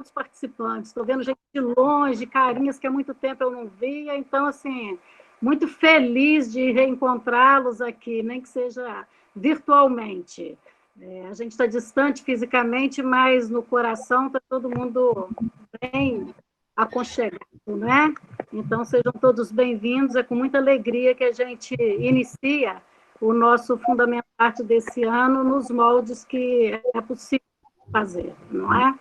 os participantes. Estou vendo gente de longe, carinhas que há muito tempo eu não via. Então, assim, muito feliz de reencontrá-los aqui, nem que seja virtualmente. A gente está distante fisicamente, mas no coração está todo mundo bem aconchegado, né? Então, sejam todos bem-vindos. É com muita alegria que a gente inicia o nosso Fundamental Arte desse ano nos moldes que é possível fazer, não é?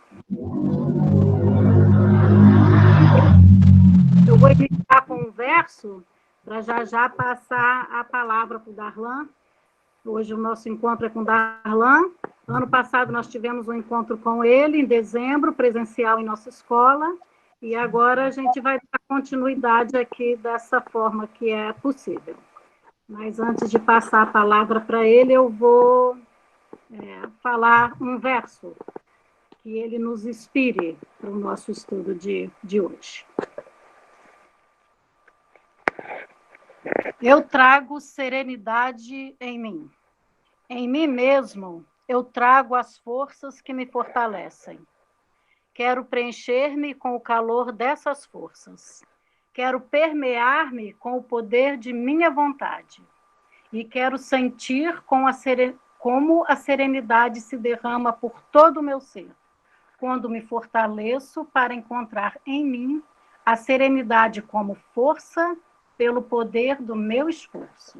Eu vou iniciar com um verso para já passar a palavra para o Darlan. Hoje o nosso encontro é com o Darlan. Ano passado nós tivemos um encontro com ele, em dezembro, presencial em nossa escola, e agora a gente vai dar continuidade aqui dessa forma que é possível. Mas antes de passar a palavra para ele, eu vou falar um verso que ele nos inspire para o nosso estudo de hoje. Eu trago serenidade em mim. Em mim mesmo, eu trago as forças que me fortalecem. Quero preencher-me com o calor dessas forças. Quero permear-me com o poder de minha vontade. E quero sentir como a serenidade se derrama por todo o meu ser, quando me fortaleço para encontrar em mim a serenidade como força pelo poder do meu esforço.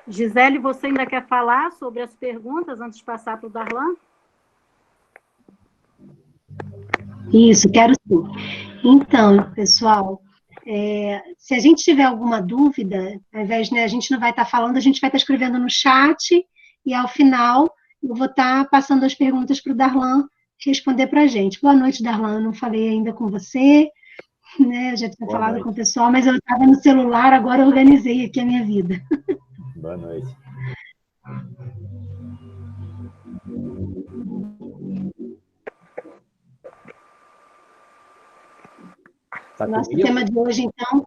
Gisele, você ainda quer falar sobre as perguntas antes de passar para o Darlan? Isso, quero sim. Então, pessoal, se a gente tiver alguma dúvida, ao invés, né, a gente não vai estar falando, a gente vai estar escrevendo no chat e, ao final, eu vou estar passando as perguntas para o Darlan responder para a gente. Boa noite, Darlan, eu não falei ainda com você, né, eu já tinha falado com o pessoal, mas eu estava no celular, agora eu organizei aqui a minha vida. Boa noite. Nosso tema de hoje, então,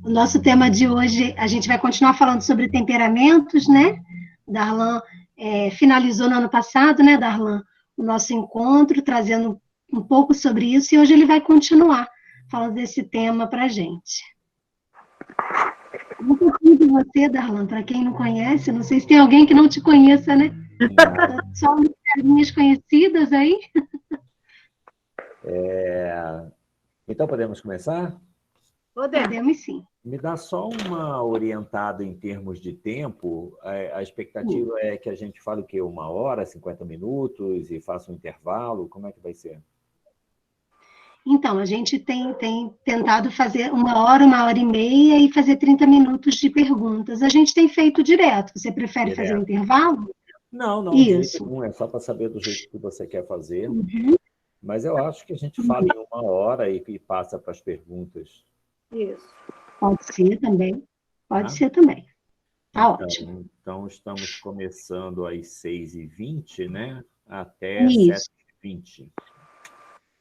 o nosso tema de hoje, a gente vai continuar falando sobre temperamentos, né? Darlan finalizou no ano passado, né, Darlan, o nosso encontro, trazendo um pouco sobre isso, e hoje ele vai continuar falando desse tema para a gente. Um pouquinho de você, Darlan, para quem não conhece, não sei se tem alguém que não te conheça, né? Só umas carinhas conhecidas aí. Então, podemos começar? Podemos sim. Me dá só uma orientada em termos de tempo. A expectativa é que a gente fale o quê? 1 hora, 50 minutos e faça um intervalo? Como é que vai ser? Então, a gente tem tentado fazer 1 hora, 1h30 e fazer 30 minutos de perguntas. A gente tem feito direto. Você prefere fazer um intervalo? Não, de jeito nenhum. É só para saber do jeito que você quer fazer. Uhum. Mas eu acho que a gente fala em 1 hora e passa para as perguntas. Isso. Pode ser também. Pode ser também. Tá ótimo. Então, estamos começando às 6h20, né? Até 7h20.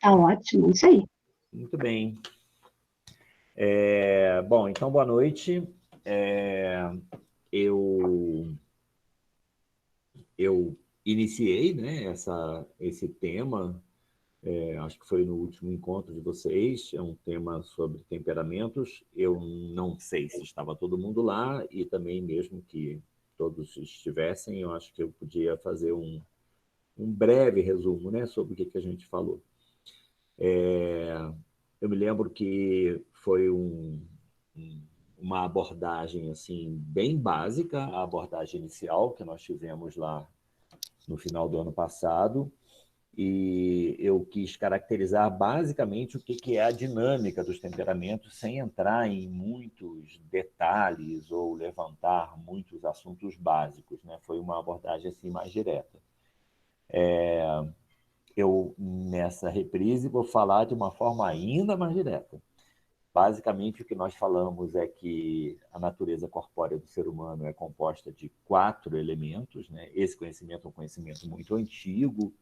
Tá ótimo, isso aí. Muito bem. Bom, então, boa noite. Eu iniciei, né, esse tema, acho que foi no último encontro de vocês, é um tema sobre temperamentos. Eu não sei se estava todo mundo lá, e também mesmo que todos estivessem, eu acho que eu podia fazer um breve resumo, né, sobre o que a gente falou. Eu me lembro que foi uma abordagem assim, bem básica, a abordagem inicial que nós tivemos lá no final do ano passado, e eu quis caracterizar basicamente o que é a dinâmica dos temperamentos, sem entrar em muitos detalhes ou levantar muitos assuntos básicos, né? Foi uma abordagem assim, mais direta. Eu, nessa reprise, vou falar de uma forma ainda mais direta. Basicamente, o que nós falamos é que a natureza corpórea do ser humano é composta de 4 elementos, né? Esse conhecimento é um conhecimento muito antigo,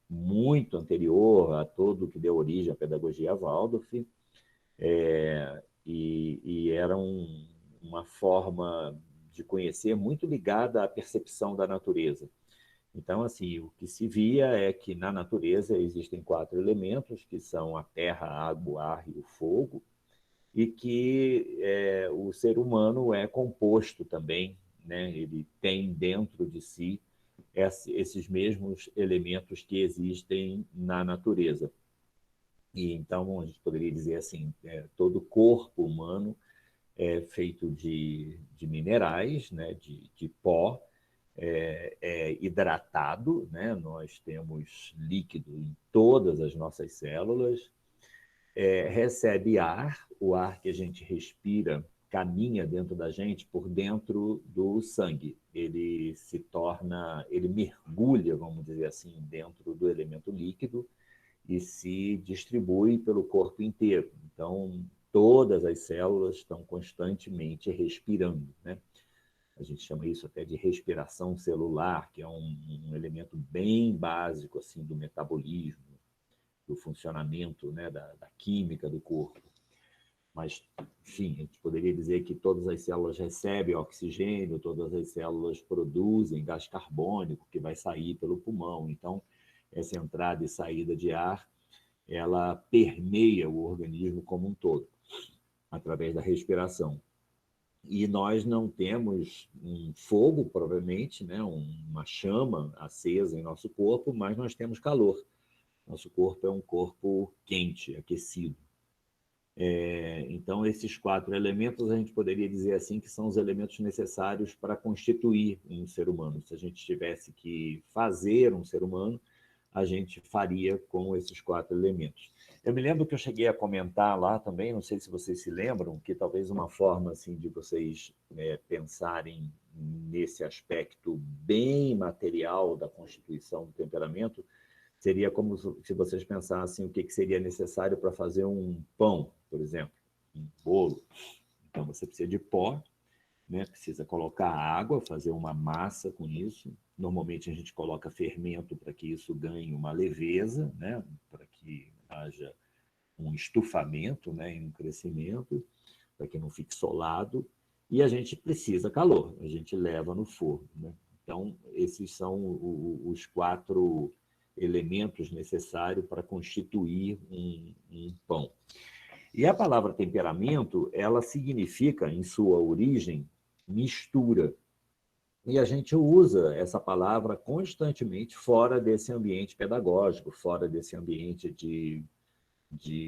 muito anterior a todo o que deu origem à pedagogia Waldorf, e era uma forma de conhecer muito ligada à percepção da natureza. Então, assim, o que se via é que na natureza existem 4 elementos, que são a terra, a água, o ar e o fogo, e que o ser humano é composto também, né? Ele tem dentro de si esses mesmos elementos que existem na natureza. E então a gente poderia dizer assim, todo corpo humano é feito de minerais, né? de pó, é hidratado, né? Nós temos líquido em todas as nossas células, recebe ar, o ar que a gente respira caminha dentro da gente por dentro do sangue. Ele se torna, ele mergulha, vamos dizer assim, dentro do elemento líquido e se distribui pelo corpo inteiro. Então, todas as células estão constantemente respirando, né? A gente chama isso até de respiração celular, que é um elemento bem básico assim do metabolismo, do funcionamento, né, da química do corpo. Mas, enfim, a gente poderia dizer que todas as células recebem oxigênio, todas as células produzem gás carbônico que vai sair pelo pulmão. Então, essa entrada e saída de ar, ela permeia o organismo como um todo, através da respiração. E nós não temos um fogo, provavelmente, né, uma chama acesa em nosso corpo, mas nós temos calor. Nosso corpo é um corpo quente, aquecido. Então, esses 4 elementos, a gente poderia dizer assim que são os elementos necessários para constituir um ser humano. Se a gente tivesse que fazer um ser humano, a gente faria com esses 4 elementos. Eu me lembro que eu cheguei a comentar lá também, não sei se vocês se lembram, que talvez uma forma assim, de vocês pensarem nesse aspecto bem material da constituição do temperamento seria como se vocês pensassem o que seria necessário para fazer um pão, por exemplo, um bolo. Então, você precisa de pó, né? Precisa colocar água, fazer uma massa com isso. Normalmente, a gente coloca fermento para que isso ganhe uma leveza, né? Para que haja um estufamento, né? E um crescimento, para que não fique solado. E a gente precisa calor, a gente leva no forno, né? Então, esses são os 4 elementos necessários para constituir um pão. E a palavra temperamento, ela significa, em sua origem, mistura. E a gente usa essa palavra constantemente fora desse ambiente pedagógico, fora desse ambiente de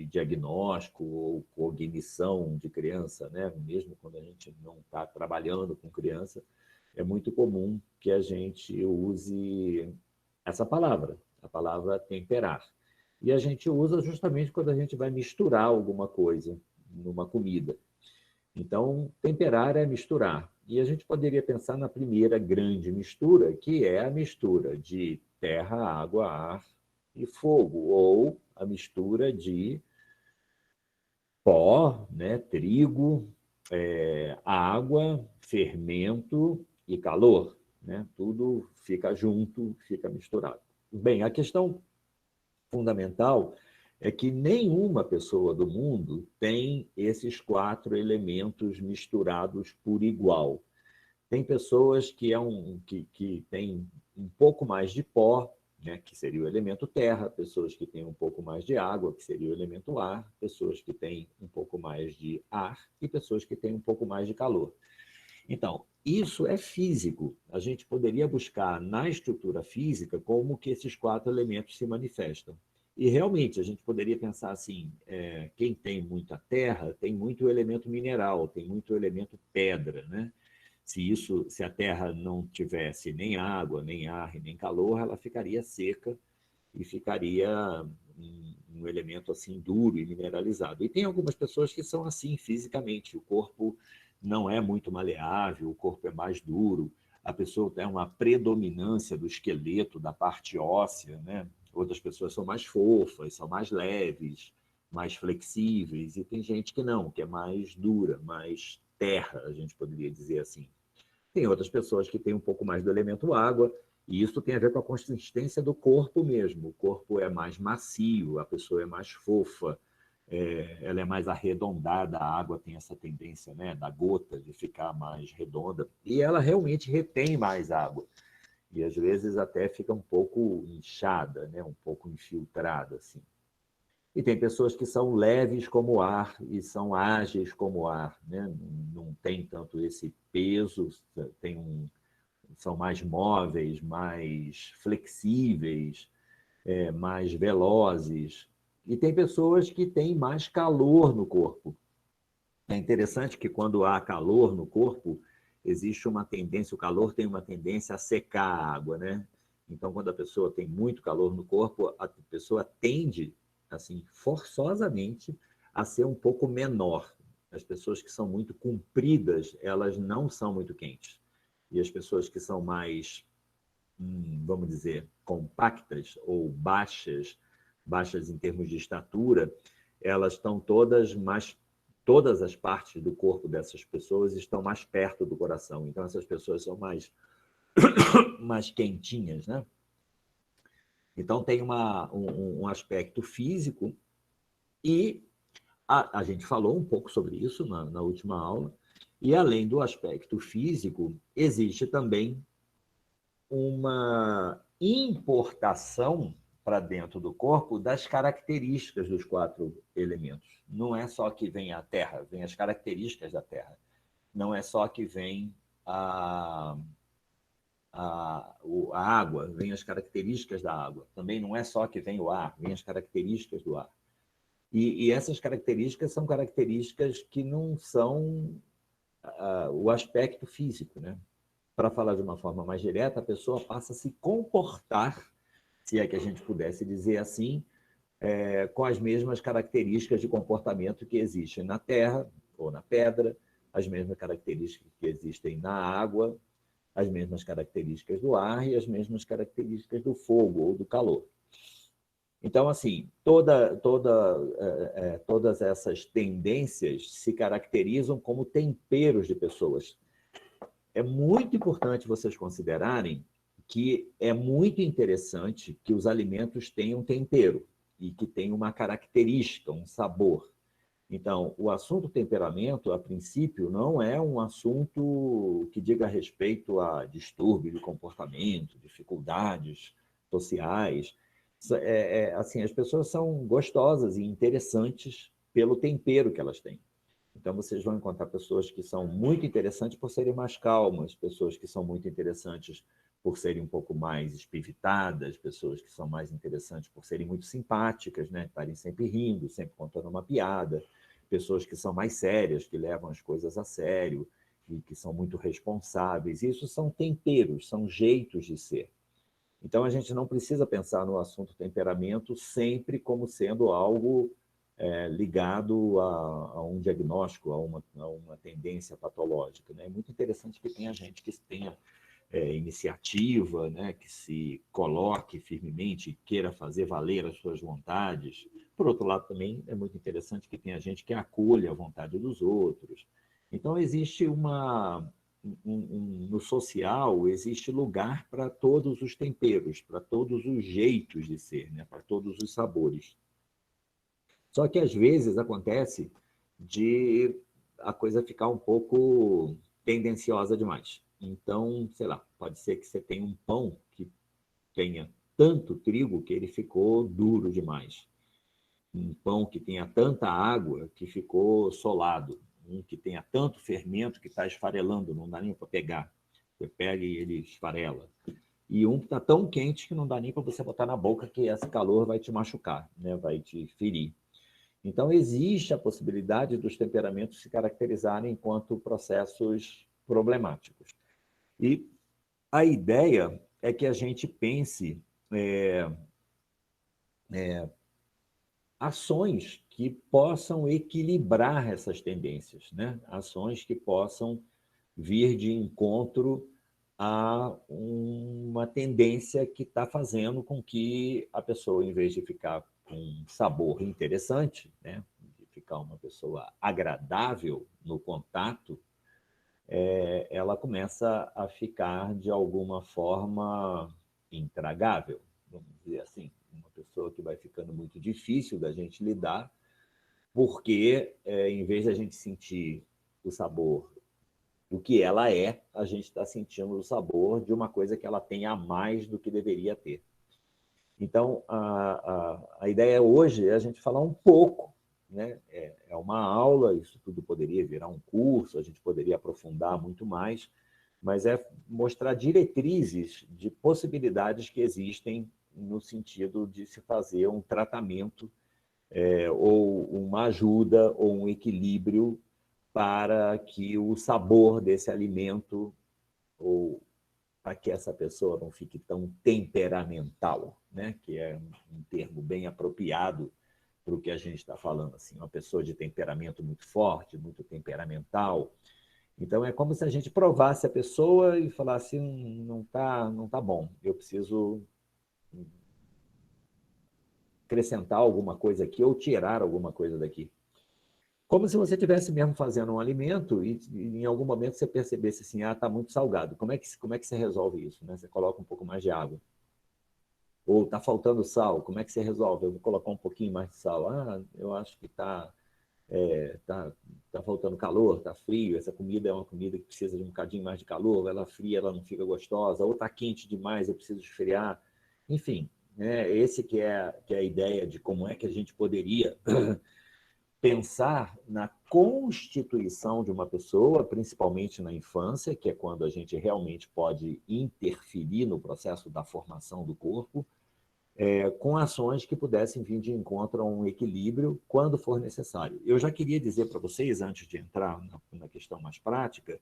diagnóstico ou cognição de criança, né? Mesmo quando a gente não está trabalhando com criança, é muito comum que a gente use essa palavra, a palavra temperar. E a gente usa justamente quando a gente vai misturar alguma coisa numa comida. Então, temperar é misturar. E a gente poderia pensar na primeira grande mistura, que é a mistura de terra, água, ar e fogo, ou a mistura de pó, né, trigo, água, fermento e calor, né? Tudo fica junto, fica misturado. Bem, a questão fundamental é que nenhuma pessoa do mundo tem esses 4 elementos misturados por igual. Tem pessoas que têm um pouco mais de pó, né, que seria o elemento terra, pessoas que têm um pouco mais de água, que seria o elemento ar, pessoas que têm um pouco mais de ar e pessoas que têm um pouco mais de calor. Então, isso é físico. A gente poderia buscar na estrutura física como que esses 4 elementos se manifestam. E realmente a gente poderia pensar assim, quem tem muita terra tem muito elemento mineral, tem muito elemento pedra, né? Se a terra não tivesse nem água, nem ar e nem calor, ela ficaria seca e ficaria um elemento assim duro e mineralizado. E tem algumas pessoas que são assim fisicamente, o corpo não é muito maleável, o corpo é mais duro, a pessoa tem uma predominância do esqueleto, da parte óssea, né? Outras pessoas são mais fofas, são mais leves, mais flexíveis, e tem gente que não, que é mais dura, mais terra, a gente poderia dizer assim. Tem outras pessoas que têm um pouco mais do elemento água, e isso tem a ver com a consistência do corpo mesmo. O corpo é mais macio, a pessoa é mais fofa, ela é mais arredondada, a água tem essa tendência, né, da gota de ficar mais redonda, e ela realmente retém mais água. E, às vezes, até fica um pouco inchada, né? Um pouco infiltrada, assim. E tem pessoas que são leves como o ar e são ágeis como o ar, né? Não tem tanto esse peso, são mais móveis, mais flexíveis, mais velozes. E tem pessoas que têm mais calor no corpo. É interessante que quando há calor no corpo, existe uma tendência, o calor tem uma tendência a secar a água, né? Então, quando a pessoa tem muito calor no corpo, a pessoa tende, assim, forçosamente, a ser um pouco menor. As pessoas que são muito compridas, elas não são muito quentes. E as pessoas que são mais, vamos dizer, compactas ou baixas em termos de estatura, elas estão todas as partes do corpo dessas pessoas estão mais perto do coração. Então, essas pessoas são mais quentinhas, né? Então, tem um aspecto físico e a gente falou um pouco sobre isso na última aula. E, além do aspecto físico, existe também uma importação para dentro do corpo das características dos 4 elementos. Não é só que vem a terra, vem as características da terra. Não é só que vem a água, vem as características da água. Também não é só que vem o ar, vem as características do ar. E essas características são características que não são o aspecto físico, né? Para falar de uma forma mais direta, a pessoa passa a se comportar, se é que a gente pudesse dizer assim, com as mesmas características de comportamento que existem na terra ou na pedra, as mesmas características que existem na água, as mesmas características do ar e as mesmas características do fogo ou do calor. Então, assim, todas essas tendências se caracterizam como temperos de pessoas. É muito importante vocês considerarem que é muito interessante que os alimentos tenham tempero e que tenham uma característica, um sabor. Então, o assunto temperamento, a princípio, não é um assunto que diga respeito a distúrbio de comportamento, dificuldades sociais. Assim, as pessoas são gostosas e interessantes pelo tempero que elas têm. Então, vocês vão encontrar pessoas que são muito interessantes por serem mais calmas, pessoas que são muito interessantes por serem um pouco mais espivitadas, pessoas que são mais interessantes por serem muito simpáticas, né? Estarem sempre rindo, sempre contando uma piada, pessoas que são mais sérias, que levam as coisas a sério e que são muito responsáveis. Isso são temperos, são jeitos de ser. Então, a gente não precisa pensar no assunto temperamento sempre como sendo algo ligado a um diagnóstico, a uma tendência patológica, né? É muito interessante que tenha gente que tenha iniciativa, né? Que se coloque firmemente e queira fazer valer as suas vontades. Por outro lado, também é muito interessante que tenha gente que acolha a vontade dos outros. Então, existe no social, existe lugar para todos os temperos, para todos os jeitos de ser, né? Para todos os sabores. Só que, às vezes, acontece de a coisa ficar um pouco tendenciosa demais. Então, sei lá, pode ser que você tenha um pão que tenha tanto trigo que ele ficou duro demais. Um pão que tenha tanta água que ficou solado. Um que tenha tanto fermento que está esfarelando, não dá nem para pegar. Você pega e ele esfarela. E um que está tão quente que não dá nem para você botar na boca, que esse calor vai te machucar, né? Vai te ferir. Então, existe a possibilidade dos temperamentos se caracterizarem enquanto processos problemáticos. E a ideia é que a gente pense ações que possam equilibrar essas tendências, né? Ações que possam vir de encontro a uma tendência que está fazendo com que a pessoa, em vez de ficar com um sabor interessante, né? De ficar uma pessoa agradável no contato, ela começa a ficar, de alguma forma, intragável, vamos dizer assim. Uma pessoa que vai ficando muito difícil da gente lidar, porque, em vez de a gente sentir o sabor do que ela é, a gente está sentindo o sabor de uma coisa que ela tem a mais do que deveria ter. Então, a ideia hoje é a gente falar um pouco, né? É uma aula, isso tudo poderia virar um curso, a gente poderia aprofundar muito mais, mas é mostrar diretrizes de possibilidades que existem no sentido de se fazer um tratamento ou uma ajuda ou um equilíbrio para que o sabor desse alimento ou para que essa pessoa não fique tão temperamental, né? Que é um termo bem apropriado para o que a gente está falando, assim, uma pessoa de temperamento muito forte, muito temperamental. Então, é como se a gente provasse a pessoa e falasse, não tá bom, eu preciso acrescentar alguma coisa aqui ou tirar alguma coisa daqui. Como se você estivesse mesmo fazendo um alimento e em algum momento você percebesse assim, está muito salgado. Como é que você resolve isso? Né? Você coloca um pouco mais de água. Ou está faltando sal, como é que você resolve? Eu vou colocar um pouquinho mais de sal. Eu acho que tá faltando calor, está frio, essa comida é uma comida que precisa de um bocadinho mais de calor, ela fria, ela não fica gostosa, ou está quente demais, eu preciso esfriar. Enfim, né? Esse que é a ideia de como é que a gente poderia pensar na constituição de uma pessoa, principalmente na infância, que é quando a gente realmente pode interferir no processo da formação do corpo, com ações que pudessem vir de encontro a um equilíbrio quando for necessário. Eu já queria dizer para vocês, antes de entrar na questão mais prática,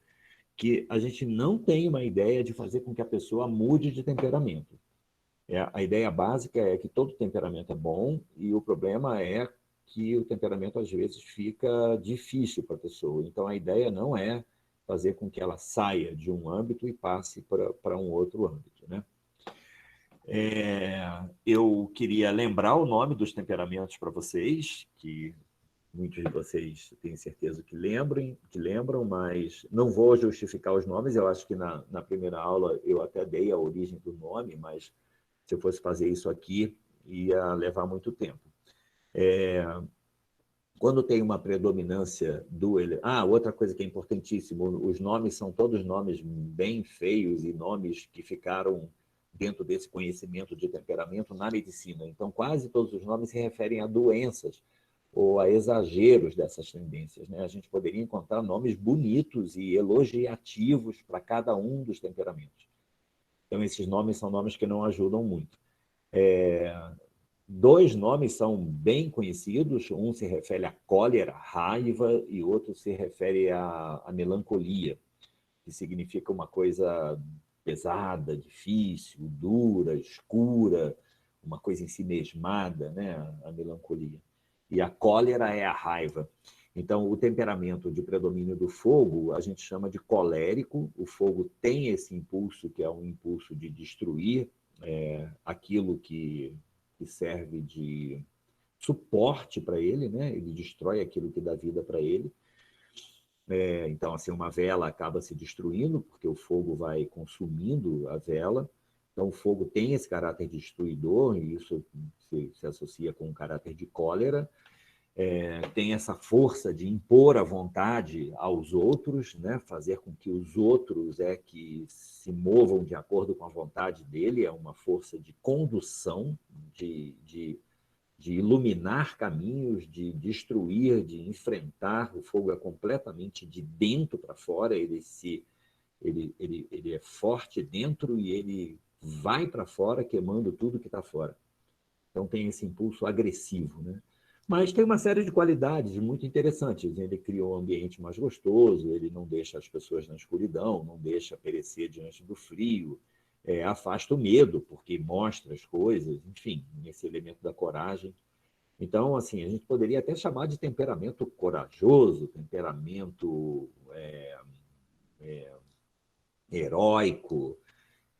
que a gente não tem uma ideia de fazer com que a pessoa mude de temperamento. A ideia básica é que todo temperamento é bom e o problema é que o temperamento às vezes fica difícil para a pessoa. Então a ideia não é fazer com que ela saia de um âmbito e passe para um outro âmbito, né? Eu queria lembrar o nome dos temperamentos para vocês, que muitos de vocês têm certeza que lembram, mas não vou justificar os nomes. Eu acho que na primeira aula eu até dei a origem do nome, mas se eu fosse fazer isso aqui, ia levar muito tempo. Quando tem uma predominância do... outra coisa que é importantíssimo, os nomes são todos nomes bem feios e nomes que ficaram dentro desse conhecimento de temperamento na medicina. Então, quase todos os nomes se referem a doenças ou a exageros dessas tendências, né? A gente poderia encontrar nomes bonitos e elogiativos para cada um dos temperamentos. Então, esses nomes são nomes que não ajudam muito. Dois nomes são bem conhecidos, um se refere à cólera, raiva, e outro se refere à melancolia, que significa uma coisa pesada, difícil, dura, escura, uma coisa ensimesmada, né? A melancolia. E a cólera é a raiva. Então, o temperamento de predomínio do fogo, a gente chama de colérico. O fogo tem esse impulso, que é um impulso de destruir aquilo que serve de suporte para ele, né? Ele destrói aquilo que dá vida para ele. Então, assim, uma vela acaba se destruindo, porque o fogo vai consumindo a vela. Então, o fogo tem esse caráter destruidor, e isso se associa com o caráter de cólera. Tem essa força de impor a vontade aos outros, né? Fazer com que os outros que se movam de acordo com a vontade dele, é uma força de condução, de iluminar caminhos, de destruir, de enfrentar. O fogo é completamente de dentro para fora, ele é forte dentro e ele vai para fora queimando tudo que está fora. Então tem esse impulso agressivo, né? Mas tem uma série de qualidades muito interessantes. Ele cria um ambiente mais gostoso, ele não deixa as pessoas na escuridão, não deixa perecer diante do frio, afasta o medo, porque mostra as coisas, enfim, esse elemento da coragem. Então, assim, a gente poderia até chamar de temperamento corajoso, temperamento heróico,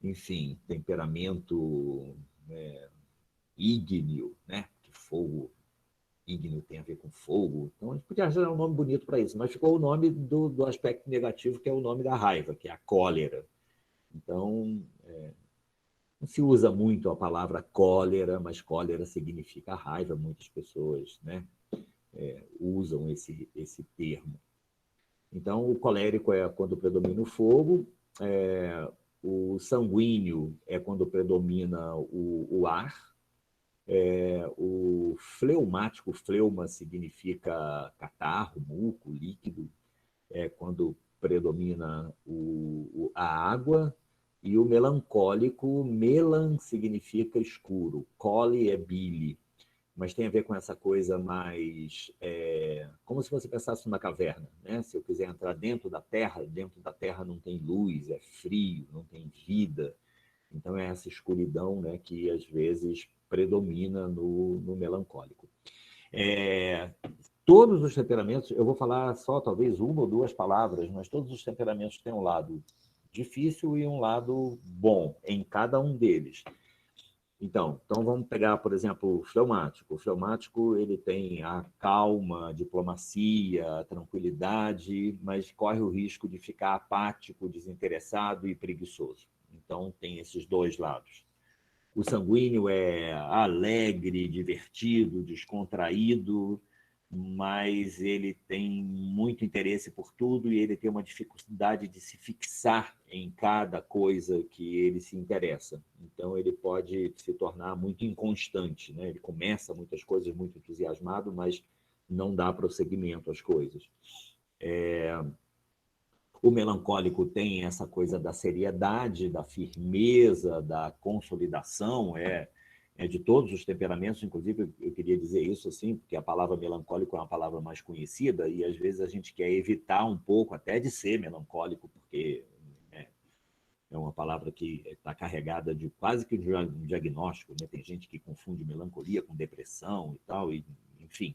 enfim, temperamento ígneo, né? Que fogo, ígneo tem a ver com fogo. Então, a gente podia achar um nome bonito para isso, mas ficou o nome do aspecto negativo, que é o nome da raiva, que é a cólera. Então, não se usa muito a palavra cólera, mas cólera significa raiva. Muitas pessoas, né, usam esse termo. Então, o colérico é quando predomina o fogo, o sanguíneo é quando predomina o ar, o fleumático, fleuma significa catarro, muco, líquido, é quando predomina a água, e o melancólico, melan significa escuro, coli é bile, mas tem a ver com essa coisa mais... como se você pensasse numa caverna, né? Se eu quiser entrar dentro da terra não tem luz, é frio, não tem vida. Então é essa escuridão, né, que às vezes predomina no melancólico. Todos os temperamentos, eu vou falar só talvez uma ou duas palavras, mas todos os temperamentos têm um lado difícil e um lado bom em cada um deles. Então vamos pegar, por exemplo, o fleumático. O fleumático ele tem a calma, a diplomacia, a tranquilidade, mas corre o risco de ficar apático, desinteressado e preguiçoso. Então tem esses dois lados. O sanguíneo é alegre, divertido, descontraído, mas ele tem muito interesse por tudo e ele tem uma dificuldade de se fixar em cada coisa que ele se interessa. Então, ele pode se tornar muito inconstante, né? Ele começa muitas coisas muito entusiasmado, mas não dá prosseguimento às coisas. O melancólico tem essa coisa da seriedade, da firmeza, da consolidação, de todos os temperamentos, inclusive eu queria dizer isso assim, porque a palavra melancólico é uma palavra mais conhecida e às vezes a gente quer evitar um pouco até de ser melancólico, porque é uma palavra que está carregada de quase que um diagnóstico, né? Tem gente que confunde melancolia com depressão e tal, e, enfim.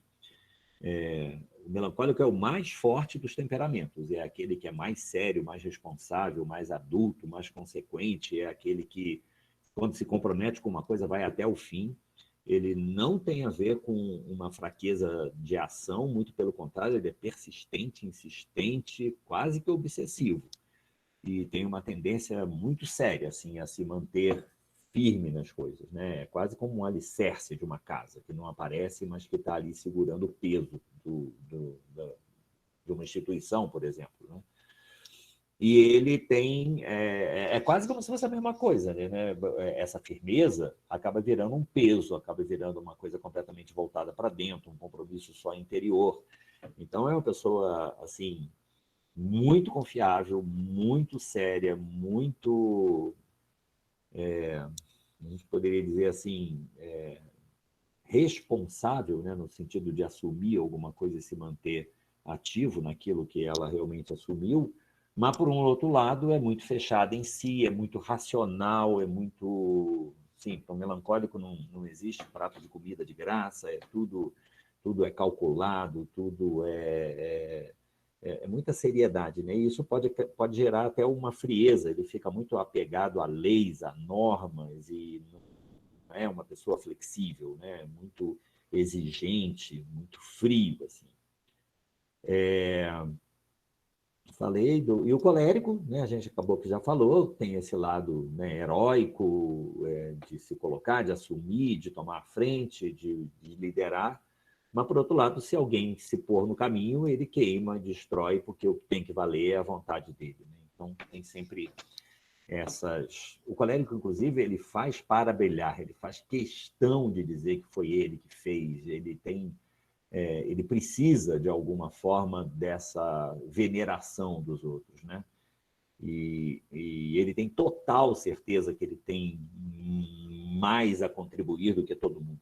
O melancólico é o mais forte dos temperamentos, é aquele que é mais sério, mais responsável, mais adulto, mais consequente, é aquele que, quando se compromete com uma coisa, vai até o fim. Ele não tem a ver com uma fraqueza de ação, muito pelo contrário, ele é persistente, insistente, quase que obsessivo. E tem uma tendência muito séria assim, a se manter firme nas coisas, né? É quase como um alicerce de uma casa, que não aparece, mas que está ali segurando o peso de uma instituição, por exemplo, né? E ele tem... quase como se fosse a mesma coisa, né? Essa firmeza acaba virando um peso, acaba virando uma coisa completamente voltada para dentro, um compromisso só interior. Então, é uma pessoa, assim, muito confiável, muito séria, muito... a gente poderia dizer assim, responsável, né? No sentido de assumir alguma coisa e se manter ativo naquilo que ela realmente assumiu, mas, por um outro lado, é muito fechada em si, é muito racional, é muito... Sim, então, melancólico não existe prato de comida de graça, tudo é calculado, tudo é muita seriedade, né? E isso pode gerar até uma frieza, ele fica muito apegado a leis, a normas, e não é uma pessoa flexível, né? Muito exigente, muito frio, assim. E o colérico, né, a gente acabou que já falou, tem esse lado, né, heróico, de se colocar, de assumir, de tomar a frente, de liderar, mas, por outro lado, se alguém se pôr no caminho, ele queima, destrói, porque o que tem que valer é a vontade dele, né? Então, tem sempre essas... O colérico, inclusive, ele faz para brilhar, ele faz questão de dizer que foi ele que fez, ele precisa, de alguma forma, dessa veneração dos outros, né? E ele tem total certeza que ele tem mais a contribuir do que todo mundo.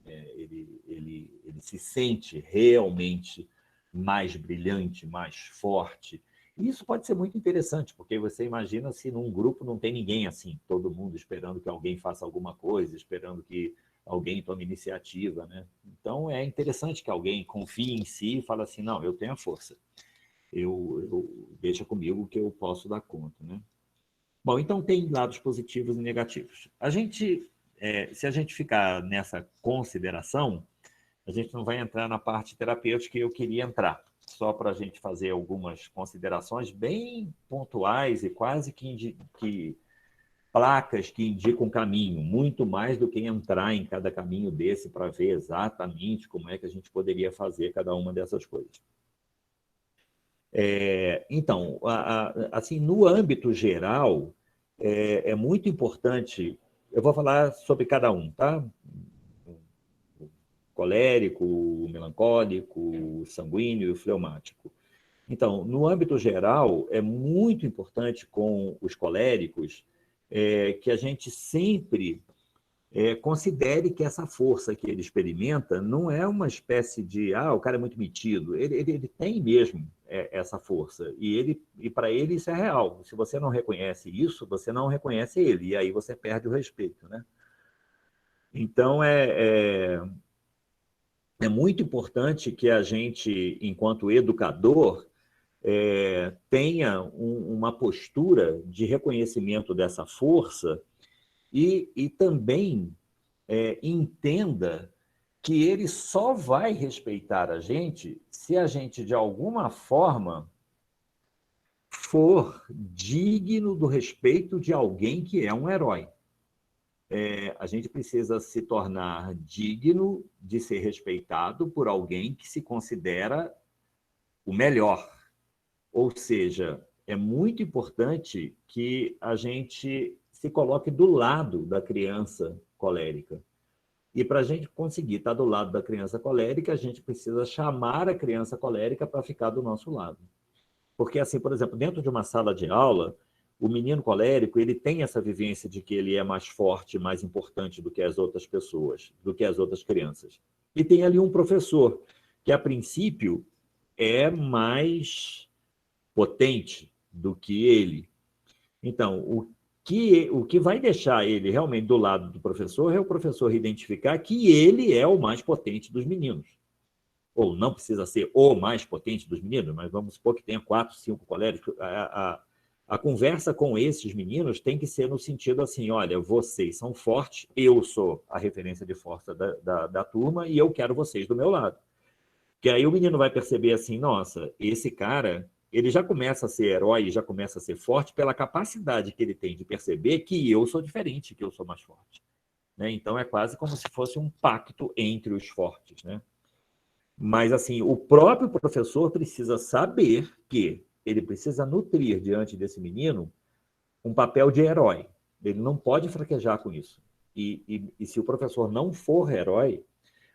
Ele se sente realmente mais brilhante, mais forte. E isso pode ser muito interessante, porque você imagina se num grupo não tem ninguém assim, todo mundo esperando que alguém faça alguma coisa, esperando que alguém tome iniciativa, né? Então, é interessante que alguém confie em si e fale assim, não, eu tenho a força, deixa comigo que eu posso dar conta, né? Bom, então tem lados positivos e negativos. Se a gente ficar nessa consideração, a gente não vai entrar na parte terapêutica que eu queria entrar, só para a gente fazer algumas considerações bem pontuais e quase que placas que indicam caminho, muito mais do que entrar em cada caminho desse para ver exatamente como é que a gente poderia fazer cada uma dessas coisas. Então, assim, no âmbito geral, é muito importante, eu vou falar sobre cada um, tá? O colérico, o melancólico, o sanguíneo e o fleumático. Então, no âmbito geral, é muito importante com os coléricos que a gente sempre considere que essa força que ele experimenta não é uma espécie de, o cara é muito metido. Ele tem mesmo essa força. E para ele isso é real. Se você não reconhece isso, você não reconhece ele. E aí você perde o respeito, né? Então, é muito importante que a gente, enquanto educador, tenha uma postura de reconhecimento dessa força e também entenda que ele só vai respeitar a gente se a gente, de alguma forma, for digno do respeito de alguém que é um herói. A gente precisa se tornar digno de ser respeitado por alguém que se considera o melhor. Ou seja, é muito importante que a gente se coloque do lado da criança colérica. E para a gente conseguir estar do lado da criança colérica, a gente precisa chamar a criança colérica para ficar do nosso lado. Porque, assim, por exemplo, dentro de uma sala de aula, o menino colérico ele tem essa vivência de que ele é mais forte, mais importante do que as outras pessoas, do que as outras crianças. E tem ali um professor que, a princípio, é mais potente do que ele. Então, o que vai deixar ele realmente do lado do professor é o professor identificar que ele é o mais potente dos meninos. Ou não precisa ser o mais potente dos meninos, mas vamos supor que tenha 4, 5 coléricos. A conversa com esses meninos tem que ser no sentido assim, olha, vocês são fortes, eu sou a referência de força da turma e eu quero vocês do meu lado. Que aí o menino vai perceber assim, nossa, esse cara, ele já começa a ser herói, já começa a ser forte pela capacidade que ele tem de perceber que eu sou diferente, que eu sou mais forte. Né? Então é quase como se fosse um pacto entre os fortes. Né? Mas assim, o próprio professor precisa saber que ele precisa nutrir diante desse menino um papel de herói. Ele não pode fraquejar com isso. E se o professor não for herói,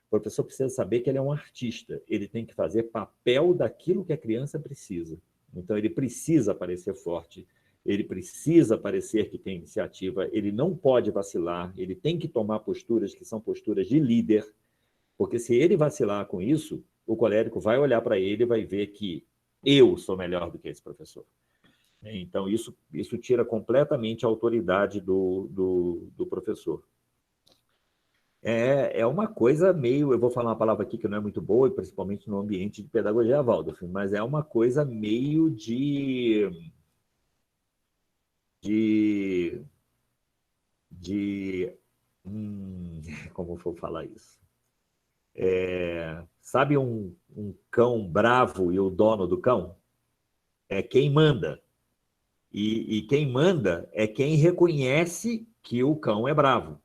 o professor precisa saber que ele é um artista. Ele tem que fazer papel daquilo que a criança precisa. Então, ele precisa parecer forte, ele precisa parecer que tem iniciativa, ele não pode vacilar, ele tem que tomar posturas que são posturas de líder, porque se ele vacilar com isso, o colérico vai olhar para ele e vai ver que eu sou melhor do que esse professor. Então, isso tira completamente a autoridade do professor. É uma coisa meio, eu vou falar uma palavra aqui que não é muito boa, principalmente no ambiente de pedagogia, Waldorf, mas é uma coisa meio de como vou falar isso? Sabe um cão bravo e o dono do cão? É quem manda. E quem manda é quem reconhece que o cão é bravo.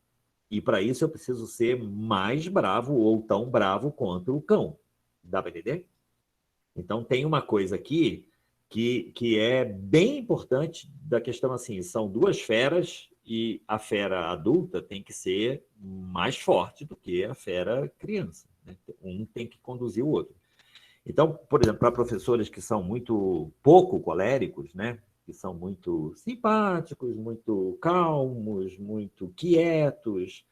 E para isso eu preciso ser mais bravo ou tão bravo quanto o cão. Dá para entender? Então tem uma coisa aqui que é bem importante da questão assim, são duas feras e a fera adulta tem que ser mais forte do que a fera criança. Né? Um tem que conduzir o outro. Então, por exemplo, para professores que são muito pouco coléricos, né? Que são muito simpáticos, muito calmos, muito quietos,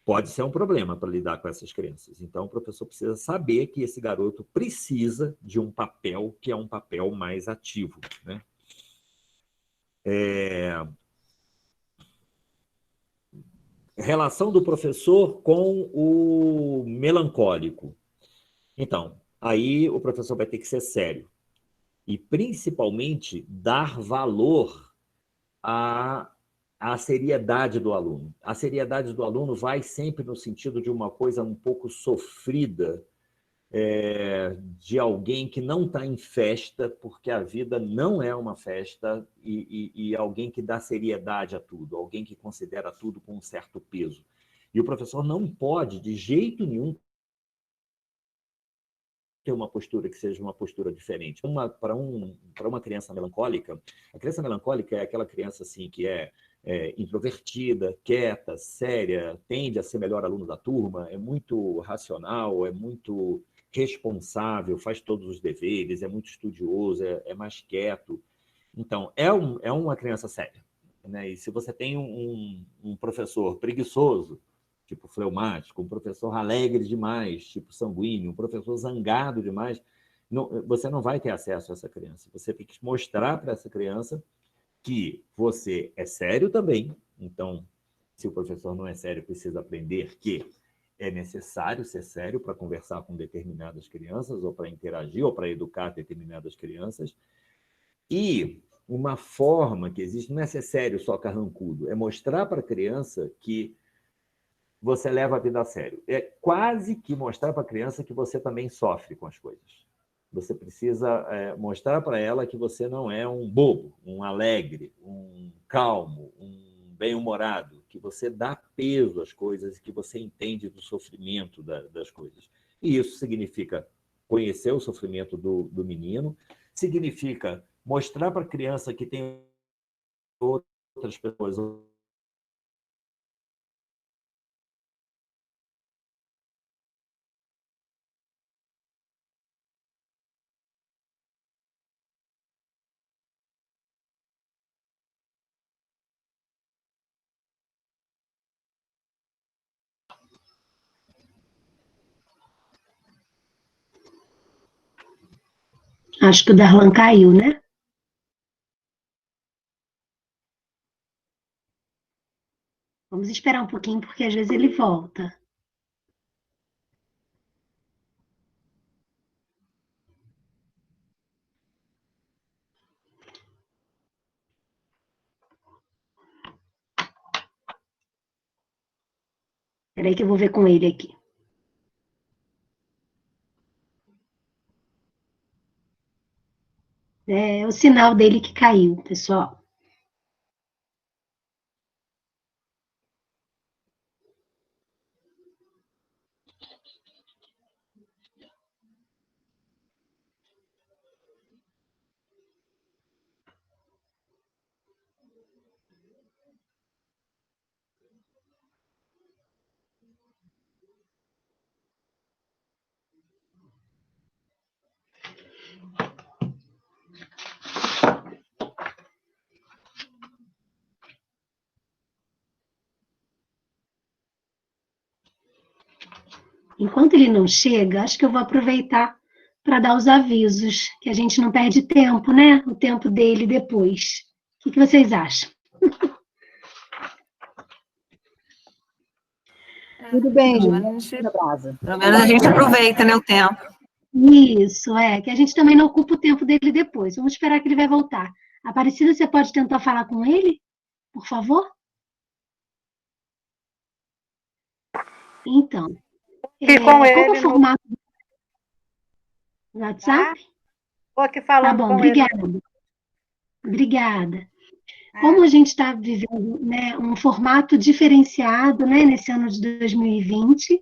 pode ser um problema para lidar com essas crianças. Então, o professor precisa saber que esse garoto precisa de um papel que é um papel mais ativo. Né? Relação do professor com o melancólico. Então, aí o professor vai ter que ser sério. E, principalmente, dar valor à seriedade do aluno. A seriedade do aluno vai sempre no sentido de uma coisa um pouco sofrida, de alguém que não está em festa, porque a vida não é uma festa, e alguém que dá seriedade a tudo, alguém que considera tudo com um certo peso. E o professor não pode, de jeito nenhum, ter uma postura que seja uma postura diferente. Para uma criança melancólica, a criança melancólica é aquela criança assim que é introvertida, quieta, séria, tende a ser melhor aluno da turma, é muito racional, é muito responsável, faz todos os deveres, é muito estudioso, é mais quieto. Então, é uma criança séria, né? E se você tem um professor preguiçoso, tipo fleumático, um professor alegre demais, tipo sanguíneo, um professor zangado demais, você não vai ter acesso a essa criança. Você tem que mostrar para essa criança que você é sério também. Então, se o professor não é sério, precisa aprender que é necessário ser sério para conversar com determinadas crianças, ou para interagir, ou para educar determinadas crianças. E uma forma que existe, não é ser sério só carrancudo, é mostrar para a criança que você leva a vida a sério. É quase que mostrar para a criança que você também sofre com as coisas. Você precisa mostrar para ela que você não é um bobo, um alegre, um calmo, um bem-humorado, que você dá peso às coisas e que você entende do sofrimento das coisas. E isso significa conhecer o sofrimento do menino, significa mostrar para a criança que tem outras pessoas. Acho que o Darlan caiu, né? Vamos esperar um pouquinho, porque às vezes ele volta. Espera aí que eu vou ver com ele aqui. É o sinal dele que caiu, pessoal. Enquanto ele não chega, acho que eu vou aproveitar para dar os avisos, que a gente não perde tempo, né? O tempo dele depois. O que vocês acham? Tudo bem, gente. Pelo menos a gente aproveita, né, o tempo. Isso, que a gente também não ocupa o tempo dele depois. Vamos esperar que ele vai voltar. Aparecida, você pode tentar falar com ele, por favor? Então, E com qual ele é o formato do Tá? WhatsApp? Estou aqui falando Tá bom, com obrigada. ele. Obrigada. Como a gente está vivendo, né, um formato diferenciado, né, nesse ano de 2020,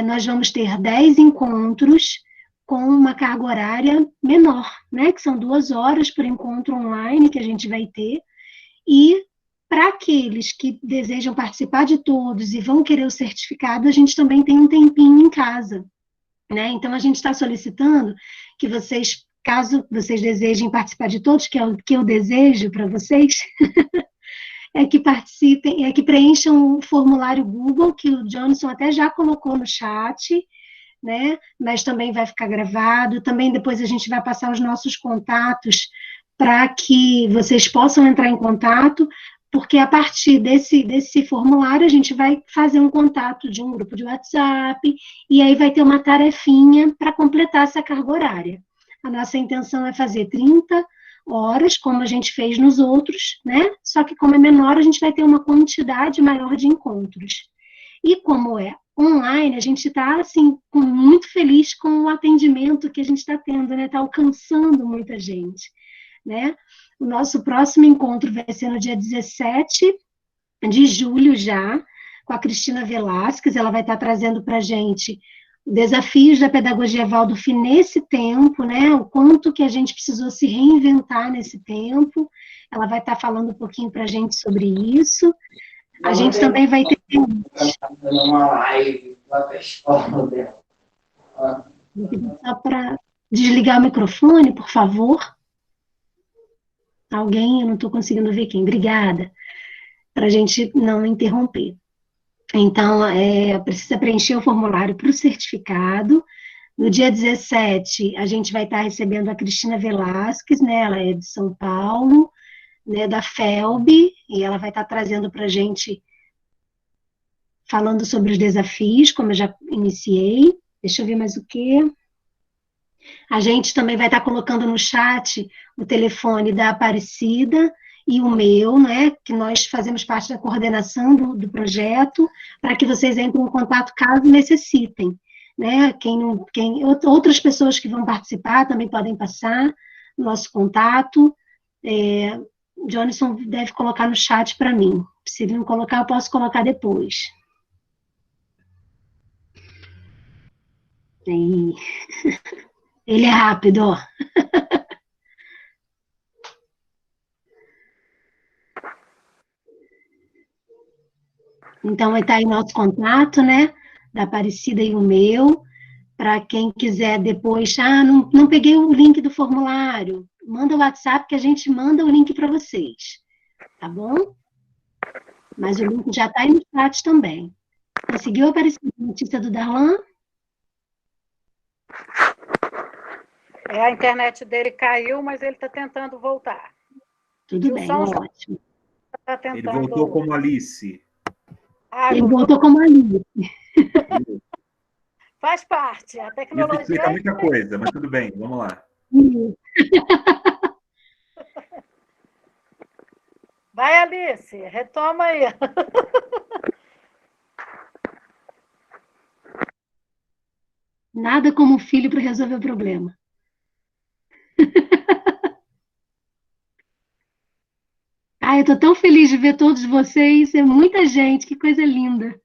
nós vamos ter 10 encontros com uma carga horária menor, né, que são 2 horas por encontro online que a gente vai ter, e para aqueles que desejam participar de todos e vão querer o certificado, a gente também tem um tempinho em casa, né? Então, a gente está solicitando que vocês, caso vocês desejem participar de todos, que é o que eu desejo para vocês, é que participem, é que preencham o formulário Google, que o Johnson até já colocou no chat, né? Mas também vai ficar gravado. Também depois a gente vai passar os nossos contatos para que vocês possam entrar em contato, porque a partir desse formulário a gente vai fazer um contato de um grupo de WhatsApp, e aí vai ter uma tarefinha para completar essa carga horária. A nossa intenção é fazer 30 horas, como a gente fez nos outros, né? Só que como é menor, a gente vai ter uma quantidade maior de encontros. E como é online, a gente está, assim, muito feliz com o atendimento que a gente está tendo, né? Está alcançando muita gente, né? O nosso próximo encontro vai ser no dia 17 de julho já, com a Cristina Velasquez. Ela vai estar trazendo para a gente desafios da pedagogia Waldorf nesse tempo, né? O quanto que a gente precisou se reinventar nesse tempo. Ela vai estar falando um pouquinho para a gente sobre isso. A gente também vai ter... uma live lá da escola dela. Vou pedir só para desligar o microfone, por favor. Alguém, eu não estou conseguindo ver quem. Obrigada. Para a gente não interromper. Então, precisa preencher o formulário para o certificado. No dia 17, a gente vai estar recebendo a Cristina Velasquez, né? Ela é de São Paulo, né? Da FELB, e ela vai estar trazendo para a gente, falando sobre os desafios, como eu já iniciei. Deixa eu ver mais o quê. A gente também vai estar colocando no chat o telefone da Aparecida e o meu, né, que nós fazemos parte da coordenação do projeto, para que vocês entrem em contato caso necessitem. Né? Outras pessoas que vão participar também podem passar o nosso contato. Johnson deve colocar no chat para mim. Se ele não colocar, eu posso colocar depois. Ele é rápido, ó. Então, vai estar aí nosso contato, né? Da Aparecida e o meu, para quem quiser depois, não peguei o link do formulário, manda o WhatsApp que a gente manda o link para vocês, tá bom? Mas o link já está aí no chat também. Conseguiu aparecer a notícia do Darlan? A internet dele caiu, mas ele está tentando voltar. Tudo bem, ótimo. Tá tentando... Ele voltou como Alice. Ele voltou como Alice. Faz parte, a tecnologia... Isso explica muita coisa, mas tudo bem, vamos lá. Vai, Alice, retoma aí. Nada como filho para resolver o problema. Eu estou tão feliz de ver todos vocês, é muita gente, que coisa linda.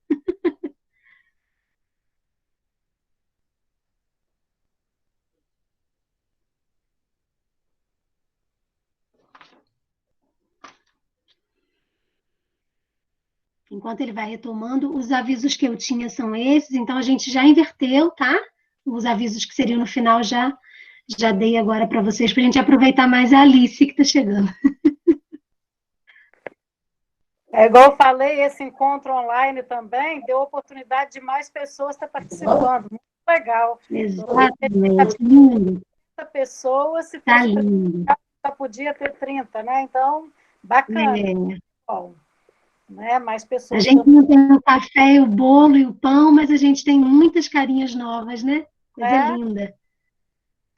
Enquanto ele vai retomando, os avisos que eu tinha são esses, então a gente já inverteu, tá? Os avisos que seriam no final já dei agora para vocês, para a gente aproveitar mais a Alice que está chegando. Igual eu falei, esse encontro online também deu oportunidade de mais pessoas estar participando. Muito legal. Exatamente. Lindo. Pessoas, se tá fosse lindo. Só podia ter 30, né? Então, bacana. Bom, né? Mais pessoas. A gente não tem o café, o bolo e o pão, mas a gente tem muitas carinhas novas, né? Coisa linda.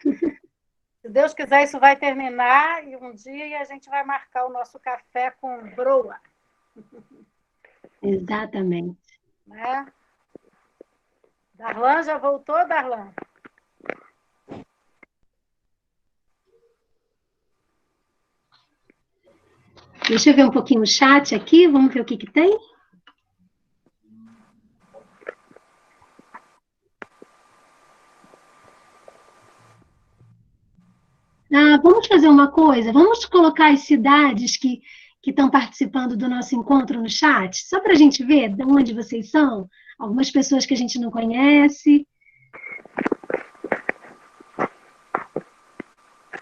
Se Deus quiser, isso vai terminar e um dia a gente vai marcar o nosso café com broa. Exatamente. Né? Darlan, já voltou, Darlan? Deixa eu ver um pouquinho o chat aqui, vamos ver o que tem. Vamos fazer uma coisa, vamos colocar as cidades que estão participando do nosso encontro no chat, só para a gente ver de onde vocês são, algumas pessoas que a gente não conhece.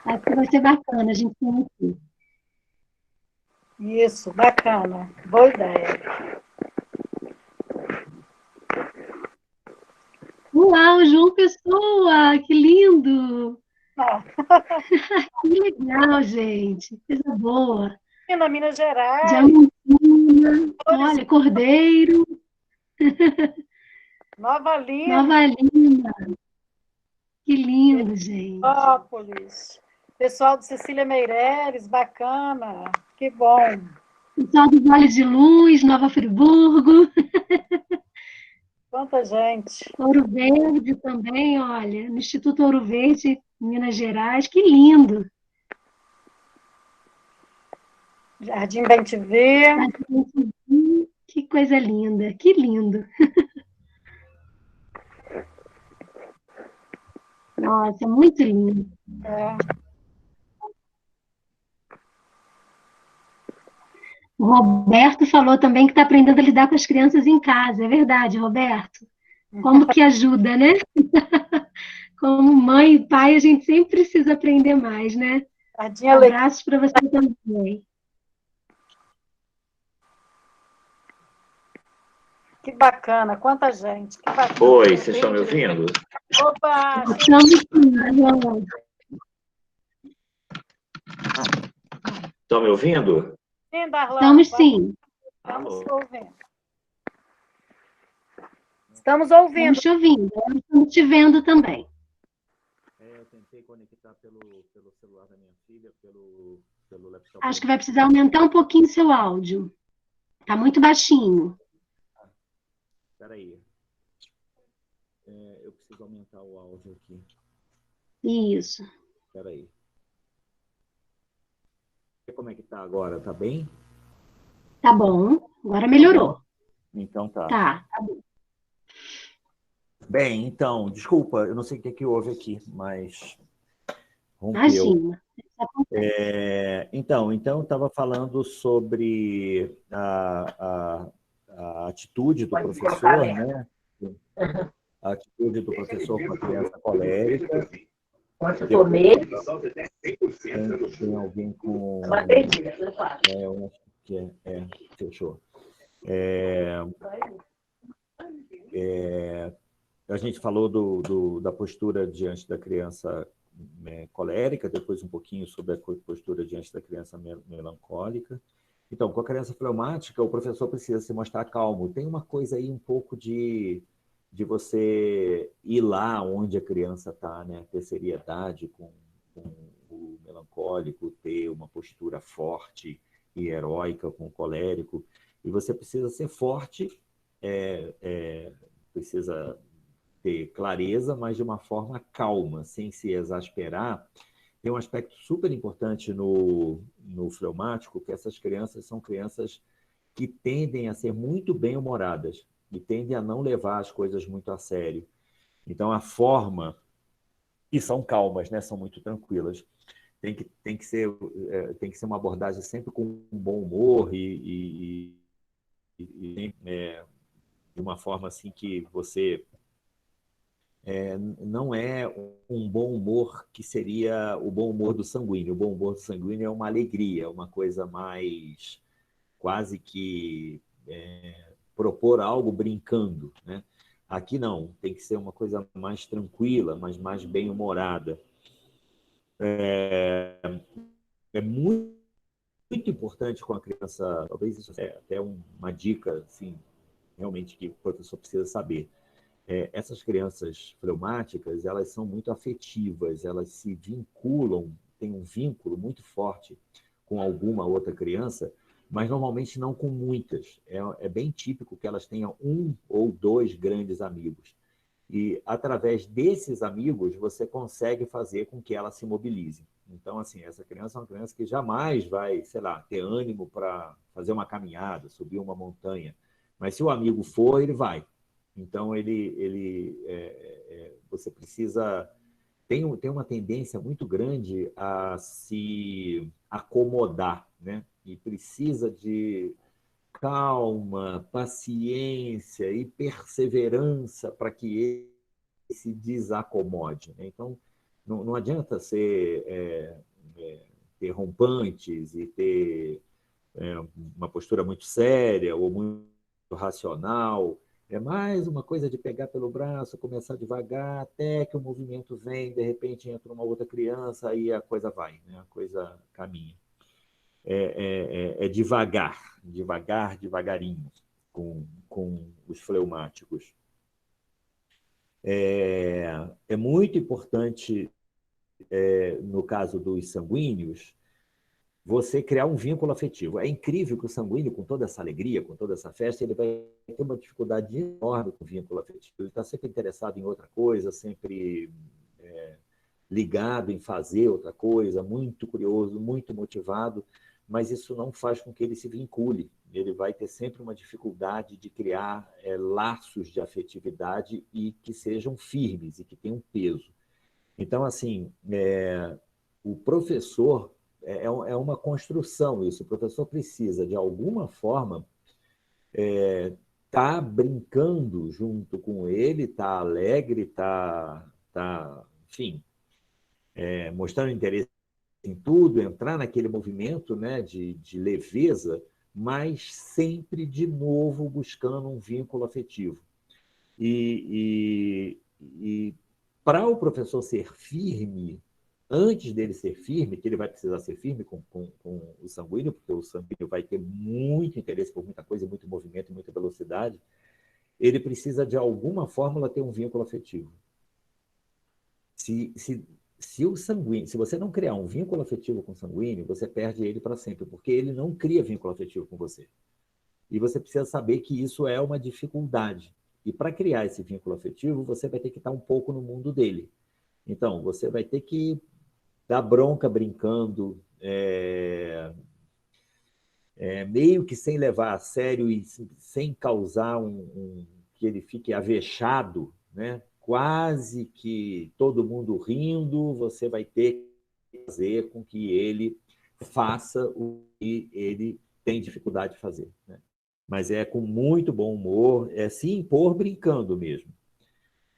Acho que vai ser bacana a gente ter aqui. Isso, bacana. Boa ideia. Uau, João Pessoa, que lindo! Que legal, gente. Coisa boa. Na Minas Gerais. Diamantina, olha, Cordeiro. Nova Lima. Nova Lima. Que lindo, gente. Petrópolis. Pessoal de Cecília Meireles, bacana. Que bom. Pessoal do Vale de Luz, Nova Friburgo. Quanta gente. Ouro Verde também, olha, no Instituto Ouro Verde, Minas Gerais, que lindo. Jardim Bem-te-Ver. Que coisa linda, que lindo. Nossa, muito lindo. É. O Roberto falou também que está aprendendo a lidar com as crianças em casa. É verdade, Roberto? Como que ajuda, né? Como mãe e pai, a gente sempre precisa aprender mais, né? Tadinha, Abraços para você também. que bacana, quanta gente, que bacana. Oi, vocês estão me ouvindo? Opa, Estamos sim, João. Estão me ouvindo? sim, Darlan, Estamos sim. estamos Alô? ouvindo. Estamos ouvindo. Estamos te ouvindo. Estamos te vendo também. Eu tentei conectar pelo celular da minha filha, pelo laptop. Acho que vai precisar aumentar um pouquinho seu áudio. Está muito baixinho. Espera aí. Eu preciso aumentar o áudio aqui. Isso. Espera aí. Como é que tá agora? Tá bem? Tá bom. Agora melhorou. Então tá. Tá. Bem, então, desculpa, eu não sei o que houve aqui, mas rompeu. Imagina. Então, eu estava falando sobre a atitude do professor, né? A atitude do professor com a criança colérica. Tem alguém com... eu acho que fechou. A gente falou da postura diante da criança colérica, depois um pouquinho sobre a postura diante da criança melancólica. Então, com a criança fleumática, o professor precisa se mostrar calmo. Tem uma coisa aí um pouco de você ir lá onde a criança está, né? Ter seriedade com o melancólico, ter uma postura forte e heróica com o colérico. E você precisa ser forte, precisa ter clareza, mas de uma forma calma, sem se exasperar. Tem um aspecto super importante no fleumático, que essas crianças são crianças que tendem a ser muito bem-humoradas e tendem a não levar as coisas muito a sério. Então, a forma... E são calmas, né? São muito tranquilas. Tem que ser uma abordagem sempre com um bom humor e de uma forma assim que você... não é um bom humor que seria o bom humor do sanguíneo. O bom humor do sanguíneo é uma alegria, uma coisa mais quase que propor algo brincando, né? Aqui não, tem que ser uma coisa mais tranquila, mas mais bem-humorada. É muito importante com a criança, talvez isso é até uma dica, assim, realmente que o professor precisa saber. Essas crianças fleumáticas, elas são muito afetivas, elas se vinculam, têm um vínculo muito forte com alguma outra criança, mas normalmente não com muitas. É bem típico que elas tenham um ou dois grandes amigos. E, através desses amigos, você consegue fazer com que ela se mobilize. Então, assim, essa criança é uma criança que jamais vai, sei lá, ter ânimo para fazer uma caminhada, subir uma montanha. Mas se o amigo for, ele vai. Então, você precisa... Tem uma tendência muito grande a se acomodar, né? E precisa de calma, paciência e perseverança para que ele se desacomode, né? Então, não adianta ter rompantes e ter uma postura muito séria ou muito racional. É mais uma coisa de pegar pelo braço, começar devagar, até que o movimento vem, de repente entra uma outra criança, aí a coisa vai, né? A coisa caminha. Devagar, devagarinho, com os fleumáticos. É muito importante, no caso dos sanguíneos, você criar um vínculo afetivo. É incrível que o sanguíneo, com toda essa alegria, com toda essa festa, ele vai ter uma dificuldade enorme com o vínculo afetivo. Ele está sempre interessado em outra coisa, sempre ligado em fazer outra coisa, muito curioso, muito motivado, mas isso não faz com que ele se vincule. Ele vai ter sempre uma dificuldade de criar laços de afetividade e que sejam firmes e que tenham peso. Então, assim, o professor é uma construção isso. O professor precisa, de alguma forma, tá brincando junto com ele, tá alegre, enfim, mostrando interesse em tudo, entrar naquele movimento, né, de leveza, mas sempre de novo buscando um vínculo afetivo. E para o professor ser firme, antes dele ser firme, que ele vai precisar ser firme com o sanguíneo, porque o sanguíneo vai ter muito interesse por muita coisa, muito movimento e muita velocidade, ele precisa, de alguma fórmula, ter um vínculo afetivo. Se o sanguíneo, se você não criar um vínculo afetivo com o sanguíneo, você perde ele para sempre, porque ele não cria vínculo afetivo com você. E você precisa saber que isso é uma dificuldade. E para criar esse vínculo afetivo, você vai ter que estar um pouco no mundo dele. Então, você vai ter que dar bronca brincando, meio que sem levar a sério e sem causar que ele fique avexado, né? Quase que todo mundo rindo, você vai ter que fazer com que ele faça o que ele tem dificuldade de fazer, né? Mas é com muito bom humor, é se impor brincando mesmo.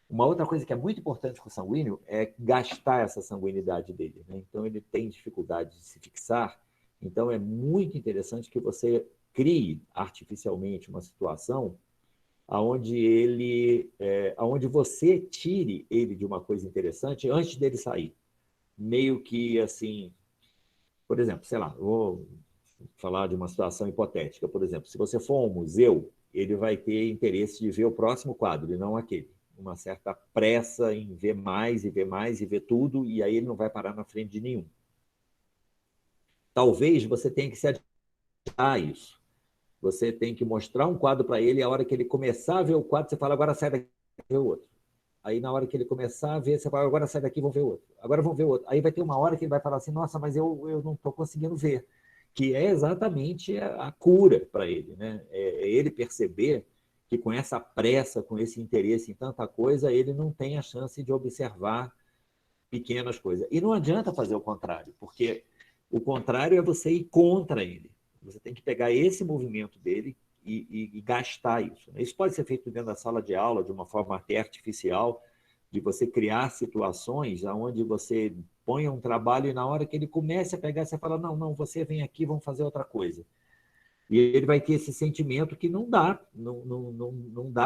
Uma outra coisa que é muito importante com o sanguíneo é gastar essa sanguinidade dele, né? Então, ele tem dificuldade de se fixar. Então, é muito interessante que você crie artificialmente uma situação onde você tire ele de uma coisa interessante antes dele sair. Meio que assim, por exemplo, sei lá, vou falar de uma situação hipotética. Por exemplo, se você for a um museu, ele vai ter interesse de ver o próximo quadro e não aquele. Uma certa pressa em ver mais e ver mais e ver tudo, e aí ele não vai parar na frente de nenhum. Talvez você tenha que se adaptar a isso. Você tem que mostrar um quadro para ele, e a hora que ele começar a ver o quadro, você fala, agora sai daqui e vê o outro. Aí, na hora que ele começar a ver, você fala, agora sai daqui e vão ver o outro. Agora vão ver o outro. Aí vai ter uma hora que ele vai falar assim, nossa, mas eu não estou conseguindo ver. Que é exatamente a cura para ele, né? É ele perceber que com essa pressa, com esse interesse em tanta coisa, ele não tem a chance de observar pequenas coisas. E não adianta fazer o contrário, porque o contrário é você ir contra ele. Você tem que pegar esse movimento dele e gastar isso. Isso pode ser feito dentro da sala de aula, de uma forma até artificial, de você criar situações onde você põe um trabalho e na hora que ele comece a pegar, você fala, não, não, você vem aqui, vamos fazer outra coisa. E ele vai ter esse sentimento que não dá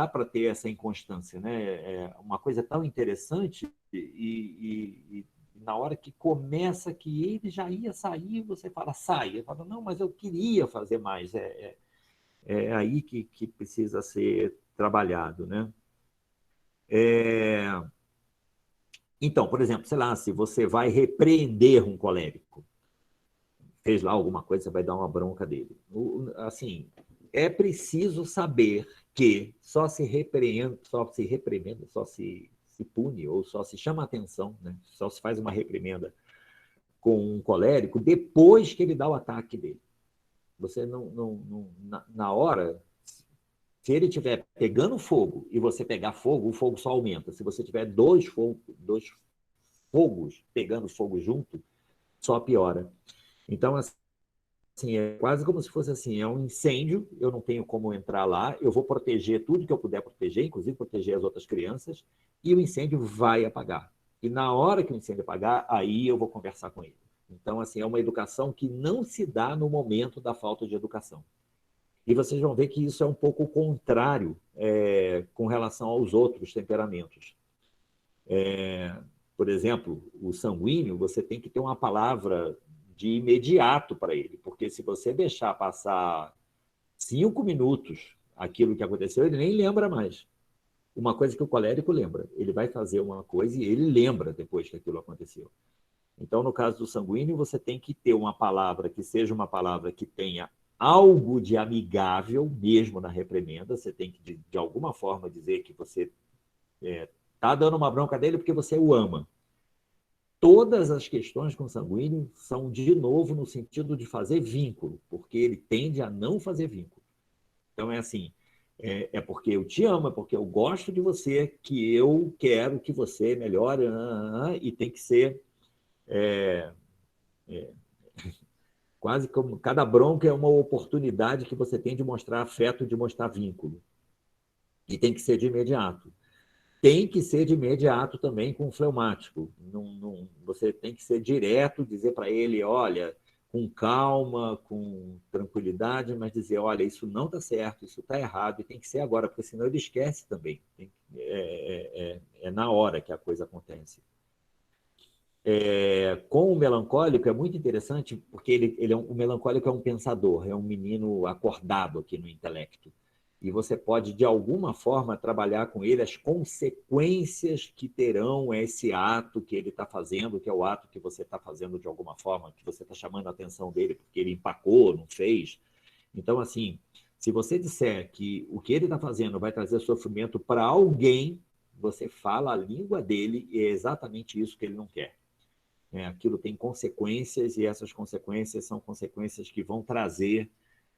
para ter essa inconstância, né? É uma coisa tão interessante e na hora que começa que ele já ia sair, você fala, sai. Ele fala, não, mas eu queria fazer mais. É aí que precisa ser trabalhado, né? Então, por exemplo, sei lá, se você vai repreender um colérico, fez lá alguma coisa, você vai dar uma bronca dele. Assim, é preciso saber que só se repreende, só se pune, ou só se chama atenção, né? Só se faz uma reprimenda com um colérico depois que ele dá o ataque dele. Você na hora, se ele estiver pegando fogo e você pegar fogo, o fogo só aumenta. Se você tiver dois fogos pegando fogo junto, só piora. Então, assim, é quase como se fosse assim, é um incêndio, eu não tenho como entrar lá, eu vou proteger tudo que eu puder proteger, inclusive proteger as outras crianças, e o incêndio vai apagar. E na hora que o incêndio apagar, aí eu vou conversar com ele. Então, assim, é uma educação que não se dá no momento da falta de educação. E vocês vão ver que isso é um pouco o contrário com relação aos outros temperamentos. Por exemplo, o sanguíneo, você tem que ter uma palavra de imediato para ele, porque se você deixar passar 5 minutos aquilo que aconteceu, ele nem lembra mais. Uma coisa que o colérico lembra, ele vai fazer uma coisa e ele lembra depois que aquilo aconteceu. Então, no caso do sanguíneo, você tem que ter uma palavra que seja uma palavra que tenha algo de amigável, mesmo na reprimenda, você tem que, de alguma forma, dizer que você está dando uma bronca dele porque você o ama. Todas as questões com sanguíneo são, de novo, no sentido de fazer vínculo, porque ele tende a não fazer vínculo. Então, é assim, É porque eu te amo, é porque eu gosto de você, que eu quero que você melhore, e tem que ser quase como cada bronca é uma oportunidade que você tem de mostrar afeto, de mostrar vínculo. E tem que ser de imediato. Tem que ser de imediato também com o fleumático. Você tem que ser direto, dizer para ele, olha, com calma, com tranquilidade, mas dizer, olha, isso não está certo, isso está errado, e tem que ser agora, porque senão ele esquece também. É na hora que a coisa acontece. Com o melancólico é muito interessante, porque o melancólico é um pensador, é um menino acordado aqui no intelecto. E você pode, de alguma forma, trabalhar com ele as consequências que terão esse ato que ele está fazendo, que é o ato que você está fazendo de alguma forma, que você está chamando a atenção dele porque ele empacou, não fez. Então, assim, se você disser que o que ele está fazendo vai trazer sofrimento para alguém, você fala a língua dele e é exatamente isso que ele não quer. Aquilo tem consequências e essas consequências são consequências que vão trazer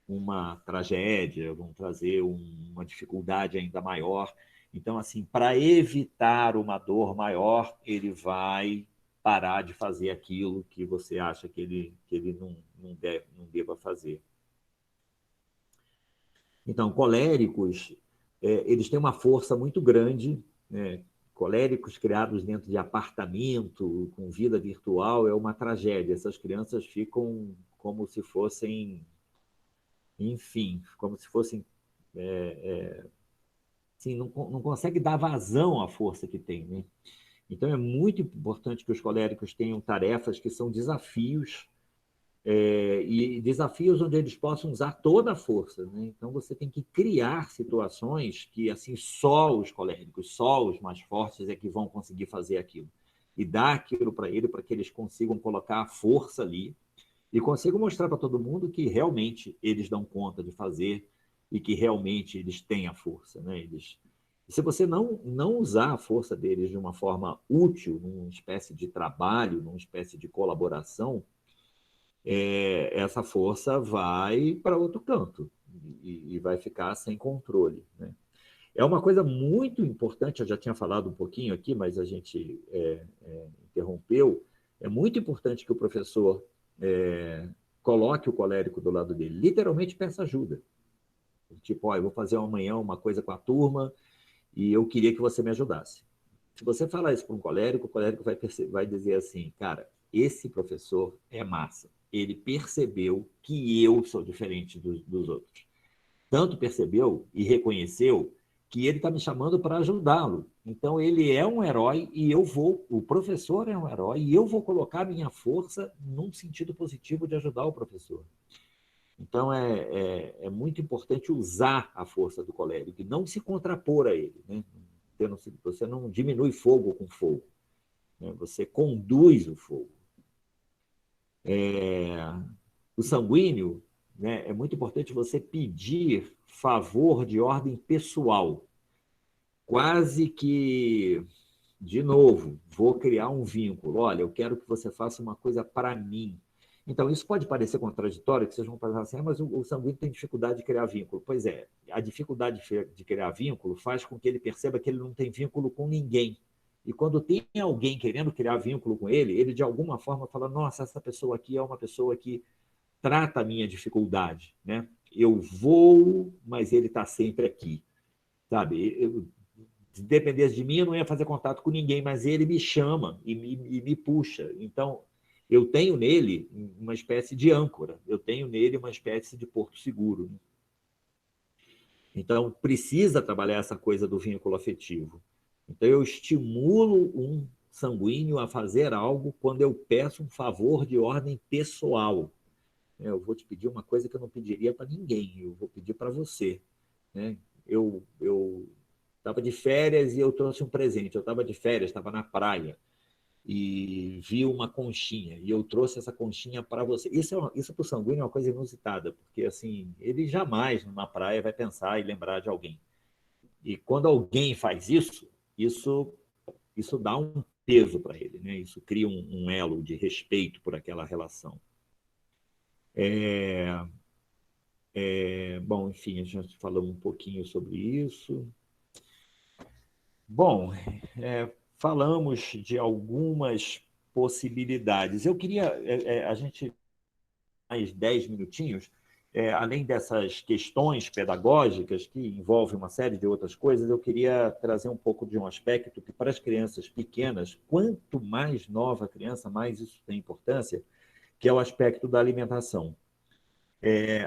uma tragédia, vão trazer uma dificuldade ainda maior. Então, assim, para evitar uma dor maior, ele vai parar de fazer aquilo que você acha que ele não deva fazer. Então, coléricos, eles têm uma força muito grande, né? Coléricos criados dentro de apartamento, com vida virtual, é uma tragédia. Essas crianças ficam como se fossem, enfim, como se fossem, assim, não consegue dar vazão à força que tem, né? Então, é muito importante que os coléricos tenham tarefas que são desafios, e desafios onde eles possam usar toda a força, né? Então, você tem que criar situações que, assim, só os coléricos, só os mais fortes é que vão conseguir fazer aquilo. E dar aquilo para ele, para que eles consigam colocar a força ali e consigam mostrar para todo mundo que realmente eles dão conta de fazer e que realmente eles têm a força, né? Se você não usar a força deles de uma forma útil, numa espécie de trabalho, numa espécie de colaboração, essa força vai para outro canto e vai ficar sem controle, né? É uma coisa muito importante, eu já tinha falado um pouquinho aqui, mas a gente interrompeu. É muito importante que o professor coloque o colérico do lado dele, literalmente peça ajuda. Tipo, eu vou fazer amanhã uma coisa com a turma e eu queria que você me ajudasse. Se você falar isso para um colérico, o colérico vai dizer assim, cara, esse professor é massa. Ele percebeu que eu sou diferente dos outros. Tanto percebeu e reconheceu que ele está me chamando para ajudá-lo. Então, ele é um herói e o professor é um herói e eu vou colocar minha força num sentido positivo de ajudar o professor. Então, é muito importante usar a força do colérico e não se contrapor a ele, né? Você não diminui fogo com fogo, né? Você conduz o fogo. O sanguíneo, né? É muito importante você pedir favor de ordem pessoal. Quase que, de novo, vou criar um vínculo. Olha, eu quero que você faça uma coisa para mim. Então, isso pode parecer contraditório, que vocês vão pensar assim, mas o sanguíneo tem dificuldade de criar vínculo. Pois é, a dificuldade de criar vínculo faz com que ele perceba que ele não tem vínculo com ninguém. E quando tem alguém querendo criar vínculo com ele de alguma forma fala, nossa, essa pessoa aqui é uma pessoa que trata a minha dificuldade, né? Eu vou, mas ele está sempre aqui, sabe? Se dependesse de mim, eu não ia fazer contato com ninguém, mas ele me chama e me puxa. Então, eu tenho nele uma espécie de âncora, eu tenho nele uma espécie de porto seguro. Então, precisa trabalhar essa coisa do vínculo afetivo. Então, eu estimulo um sanguíneo a fazer algo quando eu peço um favor de ordem pessoal. Eu vou te pedir uma coisa que eu não pediria para ninguém, eu vou pedir para você, né? Eu estava de férias e eu trouxe um presente. Eu estava de férias, estava na praia e vi uma conchinha e eu trouxe essa conchinha para você. Isso para o sanguíneo é uma coisa inusitada, porque assim ele jamais numa praia vai pensar e lembrar de alguém. E quando alguém faz isso dá um peso para ele, né? Isso cria um elo de respeito por aquela relação. Bom, enfim, a gente falou um pouquinho sobre isso. Bom, falamos de algumas possibilidades. Eu queria, a gente, mais 10 minutinhos, além dessas questões pedagógicas, que envolvem uma série de outras coisas, eu queria trazer um pouco de um aspecto que, para as crianças pequenas, quanto mais nova a criança, mais isso tem importância, que é o aspecto da alimentação.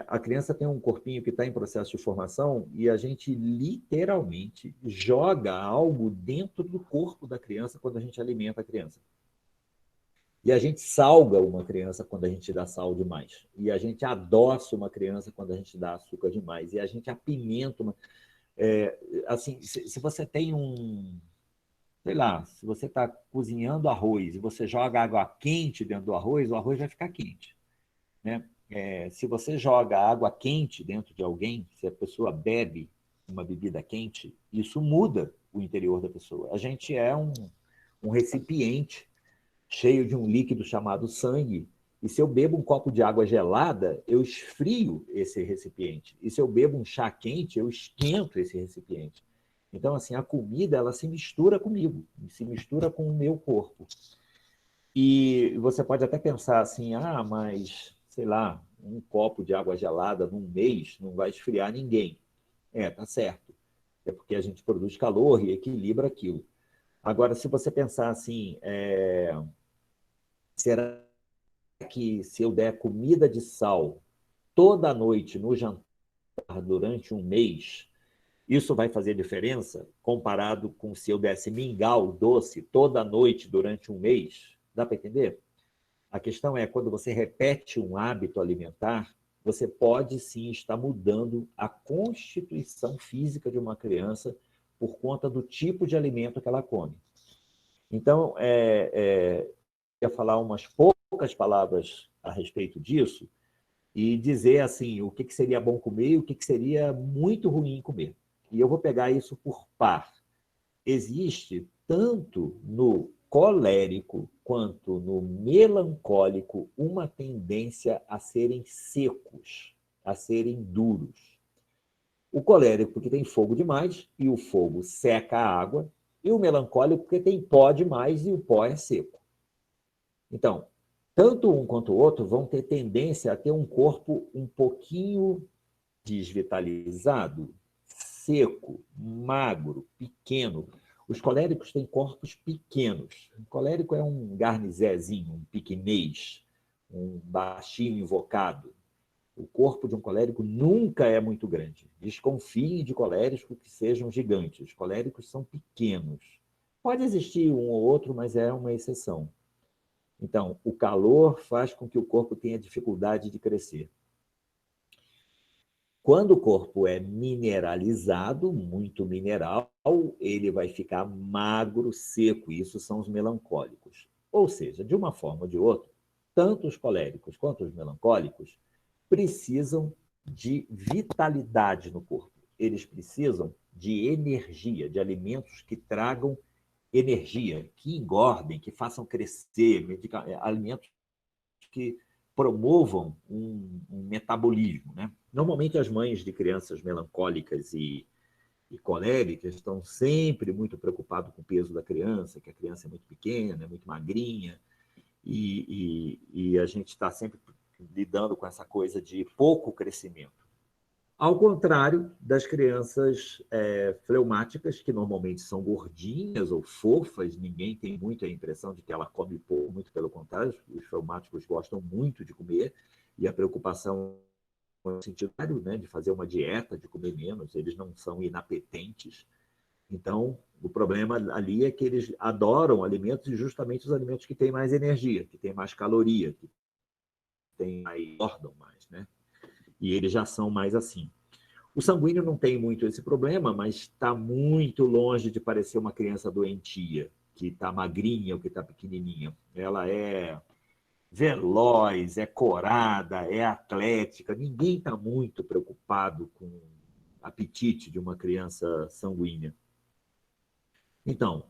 A criança tem um corpinho que está em processo de formação e a gente literalmente joga algo dentro do corpo da criança quando a gente alimenta a criança. E a gente salga uma criança quando a gente dá sal demais. E a gente adoça uma criança quando a gente dá açúcar demais. E a gente apimenta uma... assim, se você tem sei lá, se você está cozinhando arroz e você joga água quente dentro do arroz, o arroz vai ficar quente, né? Se você joga água quente dentro de alguém, se a pessoa bebe uma bebida quente, isso muda o interior da pessoa. A gente é um recipiente cheio de um líquido chamado sangue, e se eu bebo um copo de água gelada, eu esfrio esse recipiente. E se eu bebo um chá quente, eu esquento esse recipiente. Então, assim, a comida, ela se mistura comigo, se mistura com o meu corpo. E você pode até pensar assim, mas, sei lá, um copo de água gelada num mês não vai esfriar ninguém. Tá certo. É porque a gente produz calor e equilibra aquilo. Agora, se você pensar assim, será que se eu der comida de sal toda noite no jantar durante um mês, isso vai fazer diferença comparado com se eu desse mingau doce toda noite durante um mês? Dá para entender? A questão é, quando você repete um hábito alimentar, você pode sim estar mudando a constituição física de uma criança por conta do tipo de alimento que ela come. Então, eu ia falar umas poucas palavras a respeito disso e dizer assim, o que seria bom comer e o que seria muito ruim comer. E eu vou pegar isso por par. Existe tanto no colérico quanto no melancólico uma tendência a serem secos, a serem duros. O colérico porque tem fogo demais e o fogo seca a água, e o melancólico porque tem pó demais e o pó é seco. Então, tanto um quanto o outro vão ter tendência a ter um corpo um pouquinho desvitalizado, seco, magro, pequeno. Os coléricos têm corpos pequenos. O colérico é um garnizezinho, um piquinês, um baixinho invocado. O corpo de um colérico nunca é muito grande. Desconfie de coléricos que sejam gigantes. Os coléricos são pequenos. Pode existir um ou outro, mas é uma exceção. Então, o calor faz com que o corpo tenha dificuldade de crescer. Quando o corpo é mineralizado, muito mineral, ele vai ficar magro, seco. Isso são os melancólicos. Ou seja, de uma forma ou de outra, tanto os coléricos quanto os melancólicos precisam de vitalidade no corpo. Eles precisam de energia, de alimentos que tragam energia, que engordem, que façam crescer, alimentos que promovam um metabolismo, né? Normalmente, as mães de crianças melancólicas e coléricas estão sempre muito preocupadas com o peso da criança, que a criança é muito pequena, é muito magrinha, e a gente está sempre lidando com essa coisa de pouco crescimento. Ao contrário das crianças fleumáticas, que normalmente são gordinhas ou fofas, ninguém tem muito a impressão de que ela come pouco, muito pelo contrário, os fleumáticos gostam muito de comer, e a preocupação no sentido, né, de fazer uma dieta, de comer menos, eles não são inapetentes. Então, o problema ali é que eles adoram alimentos, e justamente os alimentos que têm mais energia, que têm mais caloria, que engordam mais, né? E eles já são mais assim. O sanguíneo não tem muito esse problema, mas está muito longe de parecer uma criança doentia, que está magrinha ou que está pequenininha. Ela é veloz, é corada, é atlética. Ninguém está muito preocupado com o apetite de uma criança sanguínea. Então,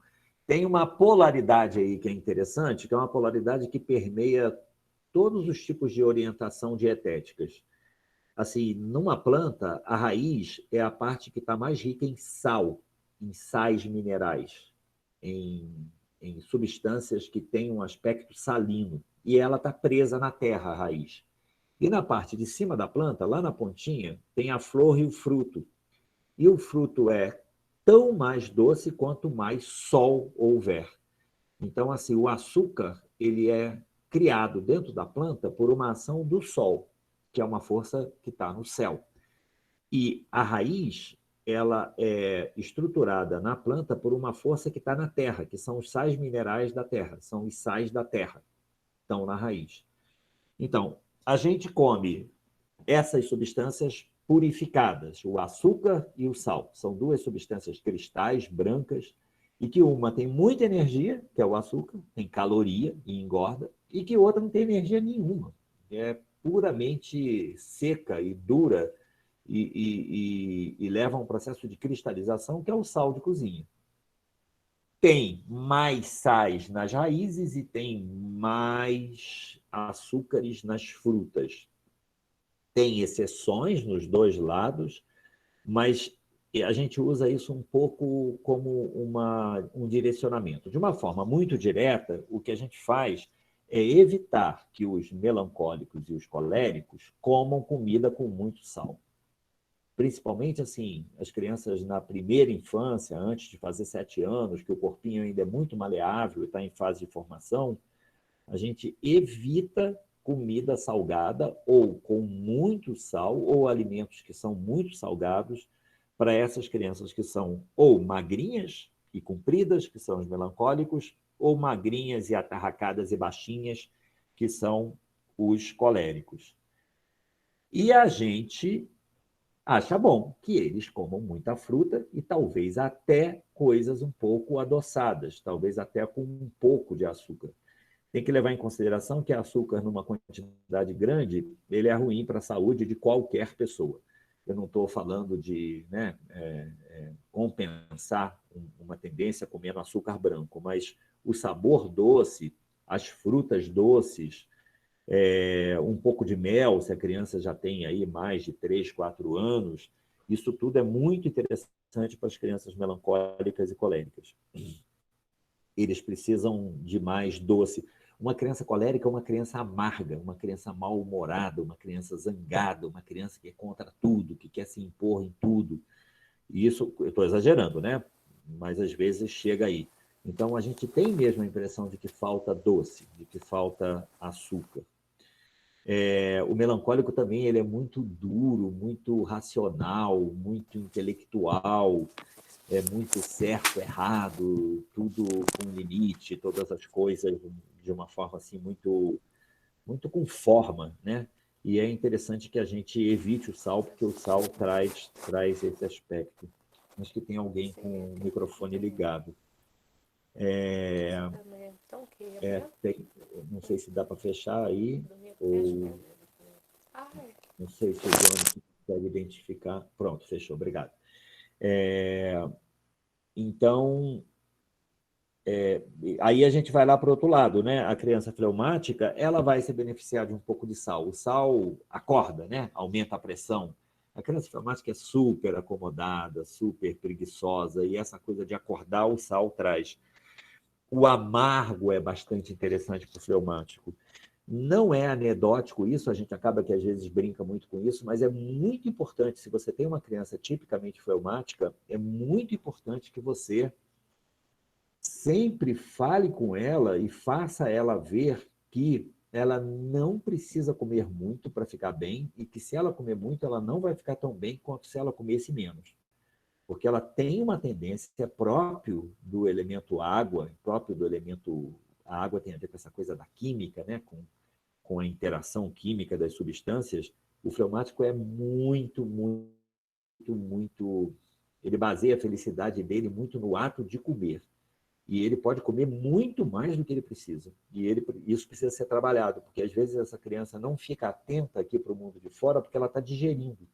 tem uma polaridade aí que é interessante, que é uma polaridade que permeia todos os tipos de orientação dietéticas. Assim, numa planta, a raiz é a parte que está mais rica em sal, em sais minerais, em substâncias que têm um aspecto salino. E ela está presa na terra, a raiz. E na parte de cima da planta, lá na pontinha, tem a flor e o fruto. E o fruto é tão mais doce quanto mais sol houver. Então, assim, o açúcar ele é criado dentro da planta por uma ação do sol, que é uma força que está no céu. E a raiz ela é estruturada na planta por uma força que está na terra, que são os sais minerais da terra, são os sais da terra, estão na raiz. Então, a gente come essas substâncias purificadas, o açúcar e o sal. São duas substâncias cristais, brancas, e que uma tem muita energia, que é o açúcar, tem caloria e engorda, e que outra não tem energia nenhuma. É puramente seca e dura e leva a um processo de cristalização, que é o sal de cozinha. Tem mais sais nas raízes e tem mais açúcares nas frutas. Tem exceções nos dois lados, mas a gente usa isso um pouco como um direcionamento. De uma forma muito direta, o que a gente faz é evitar que os melancólicos e os coléricos comam comida com muito sal. Principalmente assim, as crianças na primeira infância, antes de fazer 7 anos, que o corpinho ainda é muito maleável e está em fase de formação, a gente evita comida salgada ou com muito sal ou alimentos que são muito salgados para essas crianças que são ou magrinhas e compridas, que são os melancólicos, ou magrinhas e atarracadas e baixinhas, que são os coléricos. E a gente acha bom que eles comam muita fruta e talvez até coisas um pouco adoçadas, talvez até com um pouco de açúcar. Tem que levar em consideração que açúcar, numa quantidade grande, ele é ruim para a saúde de qualquer pessoa. Eu não estou falando de compensar uma tendência comendo açúcar branco, mas o sabor doce, as frutas doces, um pouco de mel, se a criança já tem aí mais de 3, 4 anos, isso tudo é muito interessante para as crianças melancólicas e coléricas. Eles precisam de mais doce. Uma criança colérica é uma criança amarga, uma criança mal-humorada, uma criança zangada, uma criança que é contra tudo, que quer se impor em tudo. E isso, eu estou exagerando, né? Mas às vezes chega aí. Então, a gente tem mesmo a impressão de que falta doce, de que falta açúcar. O melancólico também ele é muito duro, muito racional, muito intelectual, é muito certo, errado, tudo com limite, todas as coisas de uma forma assim muito, muito com forma, né? E é interessante que a gente evite o sal, porque o sal traz esse aspecto. Acho que tem alguém com o microfone ligado. Não sei se dá para fechar aí, ou não sei se o Johnny consegue identificar. Pronto, fechou, obrigado. Então, aí a gente vai lá para o outro lado, né? A criança fleumática, ela vai se beneficiar de um pouco de sal. O sal acorda, né? Aumenta a pressão. A criança fleumática é super acomodada, super preguiçosa, e essa coisa de acordar o sal traz. O amargo é bastante interessante para o fleumático. Não é anedótico isso, a gente acaba que às vezes brinca muito com isso, mas é muito importante, se você tem uma criança tipicamente fleumática, é muito importante que você sempre fale com ela e faça ela ver que ela não precisa comer muito para ficar bem e que se ela comer muito, ela não vai ficar tão bem quanto se ela comesse menos. Porque ela tem uma tendência próprio do elemento água, próprio do elemento... A água tem a ver com essa coisa da química, né? Com a interação química das substâncias. O fleumático é muito, muito, muito... Ele baseia a felicidade dele muito no ato de comer. E ele pode comer muito mais do que ele precisa. E isso precisa ser trabalhado, porque às vezes essa criança não fica atenta aqui para o mundo de fora porque ela está digerindo.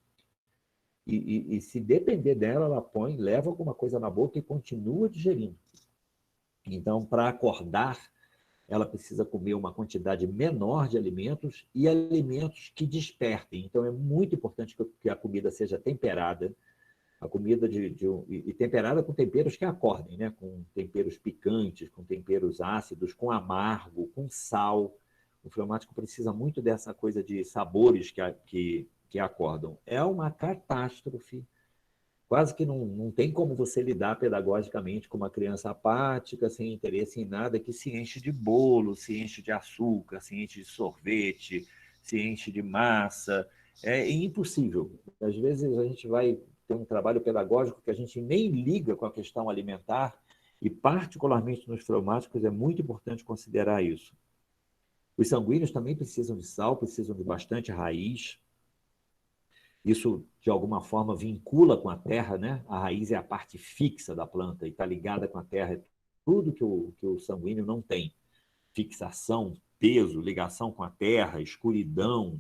E se depender dela, ela leva alguma coisa na boca e continua digerindo. Então, para acordar ela precisa comer uma quantidade menor de alimentos e alimentos que despertem. Então, é muito importante que a comida seja temperada, a comida e temperada com temperos que acordem, né? Com temperos picantes, com temperos ácidos, com amargo, com sal. O fleumático precisa muito dessa coisa de sabores que acordam. É uma catástrofe. Quase que não tem como você lidar pedagogicamente com uma criança apática, sem interesse em nada, que se enche de bolo, se enche de açúcar, se enche de sorvete, se enche de massa. É impossível. Às vezes a gente vai ter um trabalho pedagógico que a gente nem liga com a questão alimentar, e particularmente nos fleumáticos é muito importante considerar isso. Os sanguíneos também precisam de sal, precisam de bastante raiz. Isso, de alguma forma, vincula com a terra, né? A raiz é a parte fixa da planta e está ligada com a terra. É tudo que o sanguíneo não tem. Fixação, peso, ligação com a terra, escuridão,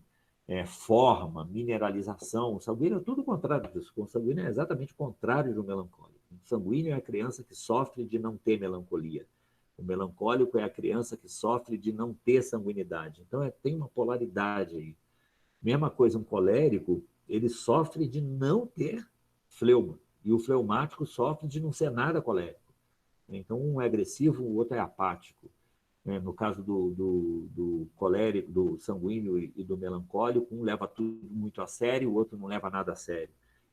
forma, mineralização. O sanguíneo é tudo o contrário disso. O sanguíneo é exatamente o contrário do melancólico. O sanguíneo é a criança que sofre de não ter melancolia. O melancólico é a criança que sofre de não ter sanguinidade. Então, tem uma polaridade aí. Mesma coisa, um colérico, ele sofre de não ter fleuma. E o fleumático sofre de não ser nada colérico. Então, um é agressivo, o outro é apático. No caso do colérico, do sanguíneo e do melancólico, um leva tudo muito a sério, o outro não leva nada a sério.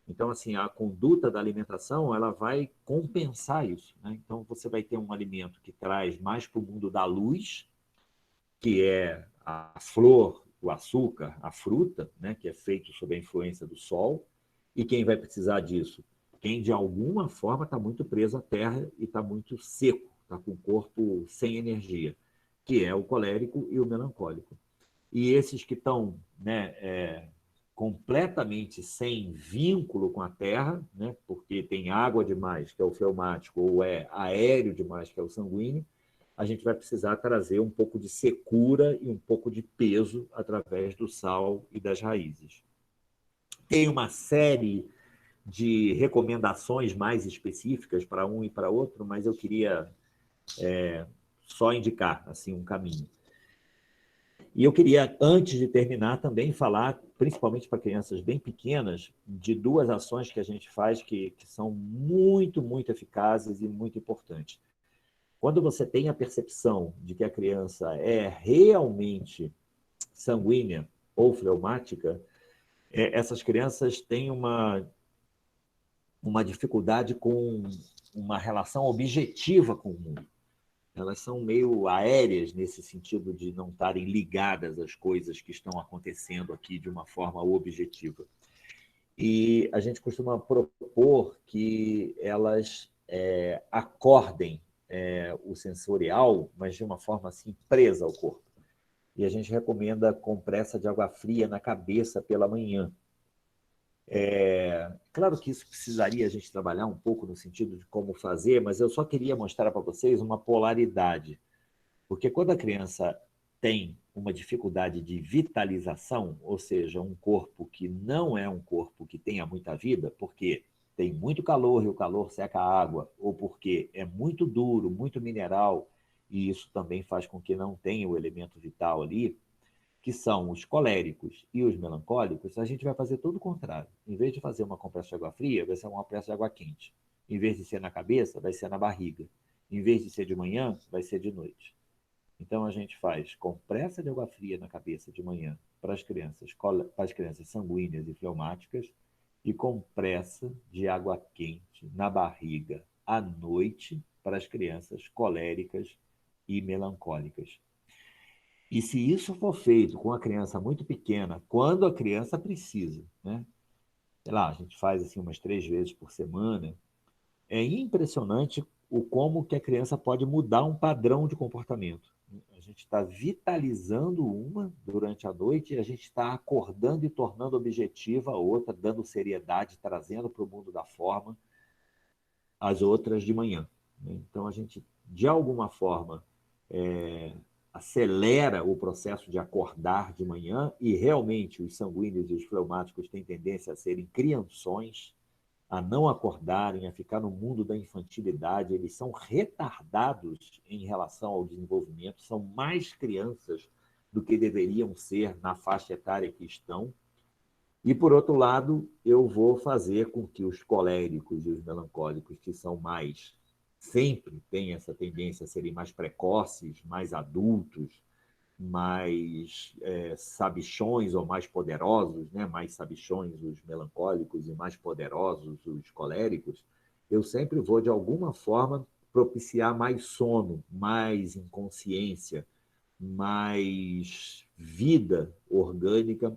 Então, assim, a conduta da alimentação, ela vai compensar isso, né? Então, você vai ter um alimento que traz mais para o mundo da luz, que é a flor, o açúcar, a fruta, né, que é feito sob a influência do sol. E quem vai precisar disso? Quem, de alguma forma, está muito preso à terra e está muito seco, está com o corpo sem energia, que é o colérico e o melancólico. E esses que estão, né, completamente sem vínculo com a terra, né, porque tem água demais, que é o fleumático, ou é aéreo demais, que é o sanguíneo, a gente vai precisar trazer um pouco de secura e um pouco de peso através do sal e das raízes. Tem uma série de recomendações mais específicas para um e para outro, mas eu queria só indicar assim um caminho. E eu queria, antes de terminar, também falar, principalmente para crianças bem pequenas, de duas ações que a gente faz que são muito, muito eficazes e muito importantes. Quando você tem a percepção de que a criança é realmente sanguínea ou fleumática, essas crianças têm uma dificuldade com uma relação objetiva com o mundo. Elas são meio aéreas nesse sentido de não estarem ligadas às coisas que estão acontecendo aqui de uma forma objetiva. E a gente costuma propor que elas acordem o sensorial, mas de uma forma assim presa ao corpo. E a gente recomenda compressa de água fria na cabeça pela manhã. Claro que isso precisaria a gente trabalhar um pouco no sentido de como fazer, mas eu só queria mostrar para vocês uma polaridade. Porque quando a criança tem uma dificuldade de vitalização, ou seja, um corpo que não é um corpo que tenha muita vida, porque tem muito calor e o calor seca a água, ou porque é muito duro, muito mineral, e isso também faz com que não tenha o elemento vital ali, que são os coléricos e os melancólicos, a gente vai fazer todo o contrário. Em vez de fazer uma compressa de água fria, vai ser uma compressa de água quente. Em vez de ser na cabeça, vai ser na barriga. Em vez de ser de manhã, vai ser de noite. Então, a gente faz compressa de água fria na cabeça de manhã para as crianças sanguíneas e fleumáticas e compressa de água quente na barriga à noite para as crianças coléricas e melancólicas. E se isso for feito com a criança muito pequena, quando a criança precisa, né? Sei lá, a gente faz assim umas 3 vezes por semana, é impressionante o como que a criança pode mudar um padrão de comportamento. A gente está vitalizando uma durante a noite e a gente está acordando e tornando objetiva a outra, dando seriedade, trazendo para o mundo da forma as outras de manhã. Então, a gente, de alguma forma, acelera o processo de acordar de manhã e realmente os sanguíneos e os fleumáticos têm tendência a serem crianções a não acordarem, a ficar no mundo da infantilidade, eles são retardados em relação ao desenvolvimento, são mais crianças do que deveriam ser na faixa etária que estão. E, por outro lado, eu vou fazer com que os coléricos e os melancólicos, que são mais, sempre têm essa tendência a serem mais precoces, mais adultos, mais sabichões ou mais poderosos, né? Mais sabichões os melancólicos e mais poderosos os coléricos, eu sempre vou, de alguma forma, propiciar mais sono, mais inconsciência, mais vida orgânica,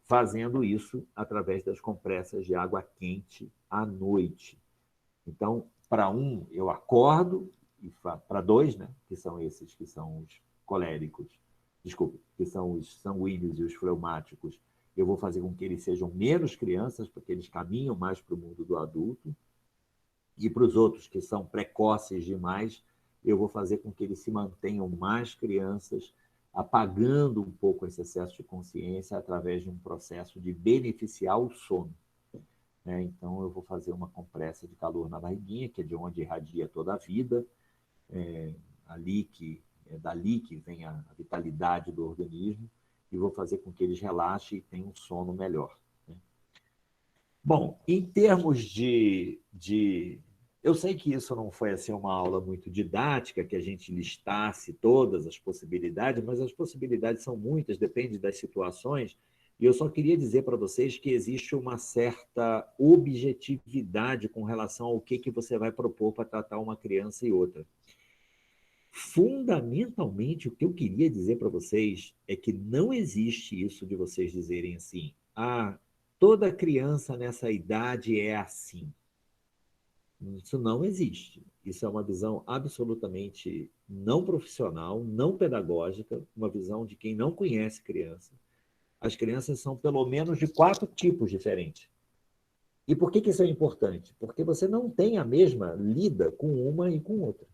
fazendo isso através das compressas de água quente à noite. Então, para um, eu acordo, e para dois, né, que são esses que são os coléricos, desculpe, que são os sanguíneos e os fleumáticos, eu vou fazer com que eles sejam menos crianças, porque eles caminham mais para o mundo do adulto, e para os outros que são precoces demais, eu vou fazer com que eles se mantenham mais crianças, apagando um pouco esse excesso de consciência através de um processo de beneficiar o sono. Então, eu vou fazer uma compressa de calor na barriguinha, que é de onde irradia toda a vida, dali que vem a vitalidade do organismo, e vou fazer com que eles relaxem e tenham um sono melhor. Bom, em termos eu sei que isso não foi assim, uma aula muito didática, que a gente listasse todas as possibilidades, mas as possibilidades são muitas, depende das situações, e eu só queria dizer para vocês que existe uma certa objetividade com relação ao que você vai propor para tratar uma criança e outra. Fundamentalmente, o que eu queria dizer para vocês é que não existe isso de vocês dizerem assim, toda criança nessa idade é assim. Isso não existe. Isso é uma visão absolutamente não profissional, não pedagógica, uma visão de quem não conhece criança. As crianças são pelo menos de 4 tipos diferentes. E por que isso é importante? Porque você não tem a mesma lida com uma e com outra.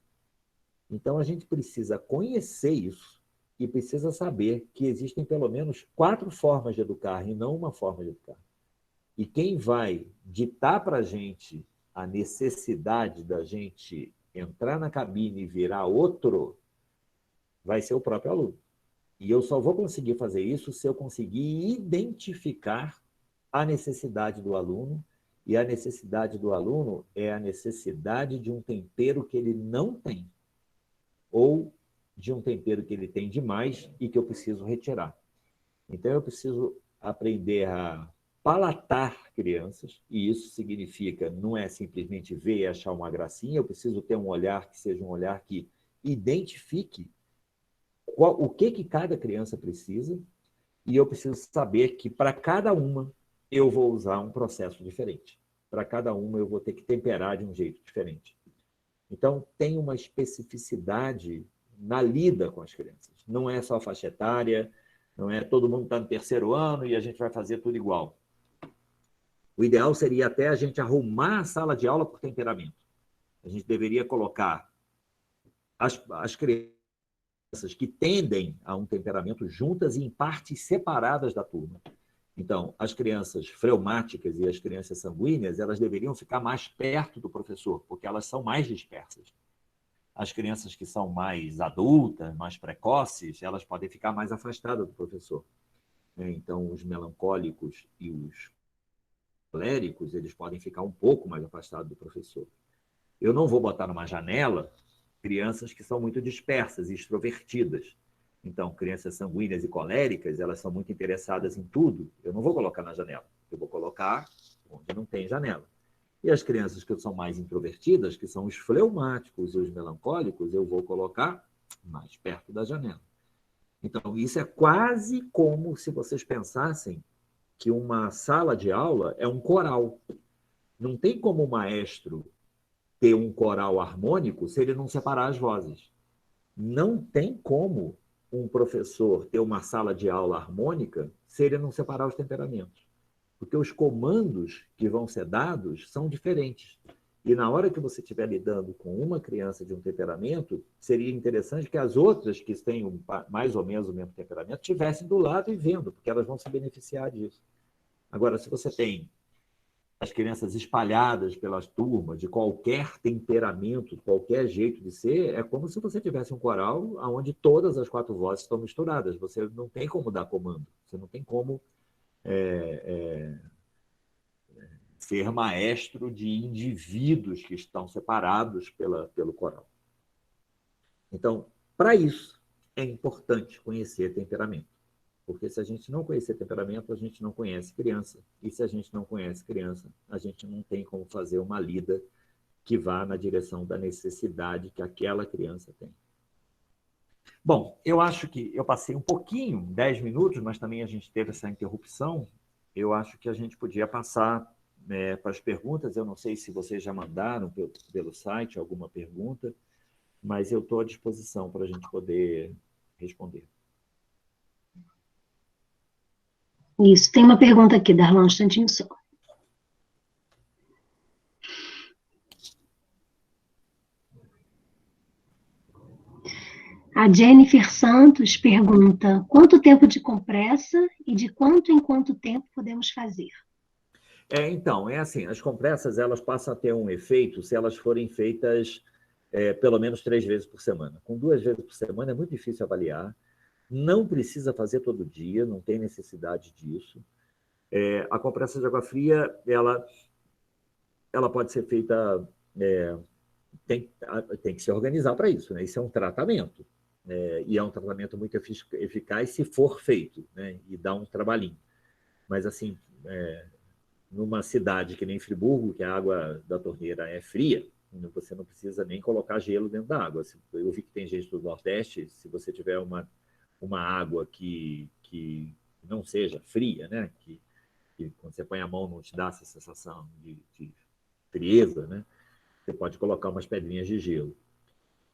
Então, a gente precisa conhecer isso e precisa saber que existem pelo menos 4 formas de educar e não uma forma de educar. E quem vai ditar para a gente a necessidade da gente entrar na cabine e virar outro vai ser o próprio aluno. E eu só vou conseguir fazer isso se eu conseguir identificar a necessidade do aluno, e a necessidade do aluno é a necessidade de um tempero que ele não tem, ou de um tempero que ele tem demais e que eu preciso retirar. Então, eu preciso aprender a palatar crianças, e isso significa, não é simplesmente ver e achar uma gracinha, eu preciso ter um olhar que seja um olhar que identifique o que cada criança precisa, e eu preciso saber que para cada uma eu vou usar um processo diferente. Para cada uma eu vou ter que temperar de um jeito diferente. Então, tem uma especificidade na lida com as crianças. Não é só faixa etária, não é todo mundo está no 3º ano e a gente vai fazer tudo igual. O ideal seria até a gente arrumar a sala de aula por temperamento. A gente deveria colocar as crianças que tendem a um temperamento juntas e em partes separadas da turma. Então, as crianças fleumáticas e as crianças sanguíneas, elas deveriam ficar mais perto do professor, porque elas são mais dispersas. As crianças que são mais adultas, mais precoces, elas podem ficar mais afastadas do professor. Então, os melancólicos e os coléricos, eles podem ficar um pouco mais afastados do professor. Eu não vou botar numa janela crianças que são muito dispersas e extrovertidas. Então, crianças sanguíneas e coléricas, elas são muito interessadas em tudo. Eu não vou colocar na janela. Eu vou colocar onde não tem janela. E as crianças que são mais introvertidas, que são os fleumáticos e os melancólicos, eu vou colocar mais perto da janela. Então, isso é quase como se vocês pensassem que uma sala de aula é um coral. Não tem como o maestro ter um coral harmônico se ele não separar as vozes. Não tem como um professor ter uma sala de aula harmônica se ele não separar os temperamentos. Porque os comandos que vão ser dados são diferentes. E na hora que você estiver lidando com uma criança de um temperamento, seria interessante que as outras que têm mais ou menos o mesmo temperamento estivessem do lado e vendo, porque elas vão se beneficiar disso. Agora, se você tem as crianças espalhadas pelas turmas, de qualquer temperamento, qualquer jeito de ser, é como se você tivesse um coral onde todas as 4 vozes estão misturadas. Você não tem como dar comando, você não tem como ser maestro de indivíduos que estão separados pelo coral. Então, para isso, é importante conhecer temperamento. Porque se a gente não conhecer temperamento, a gente não conhece criança. E se a gente não conhece criança, a gente não tem como fazer uma lida que vá na direção da necessidade que aquela criança tem. Bom, eu acho que eu passei um pouquinho, 10 minutos, mas também a gente teve essa interrupção. Eu acho que a gente podia passar para as perguntas. Eu não sei se vocês já mandaram pelo site alguma pergunta, mas eu estou à disposição para a gente poder responder. Isso, tem uma pergunta aqui, Darlan, um instantinho só. A Jennifer Santos pergunta: quanto tempo de compressa e de quanto em quanto tempo podemos fazer? Então, é assim, as compressas elas passam a ter um efeito se elas forem feitas pelo menos 3 vezes por semana. Com 2 vezes por semana é muito difícil avaliar, não precisa fazer todo dia, não tem necessidade disso. A compressa de água fria, ela pode ser feita, tem que se organizar para isso, né? Isso é um tratamento, e é um tratamento muito eficaz se for feito, né? E dá um trabalhinho. Mas, assim, numa cidade que nem Friburgo, que a água da torneira é fria, você não precisa nem colocar gelo dentro da água. Eu vi que tem gente do Nordeste, se você tiver uma água que não seja fria, né? Que quando você põe a mão não te dá essa sensação de frieza, né? Você pode colocar umas pedrinhas de gelo.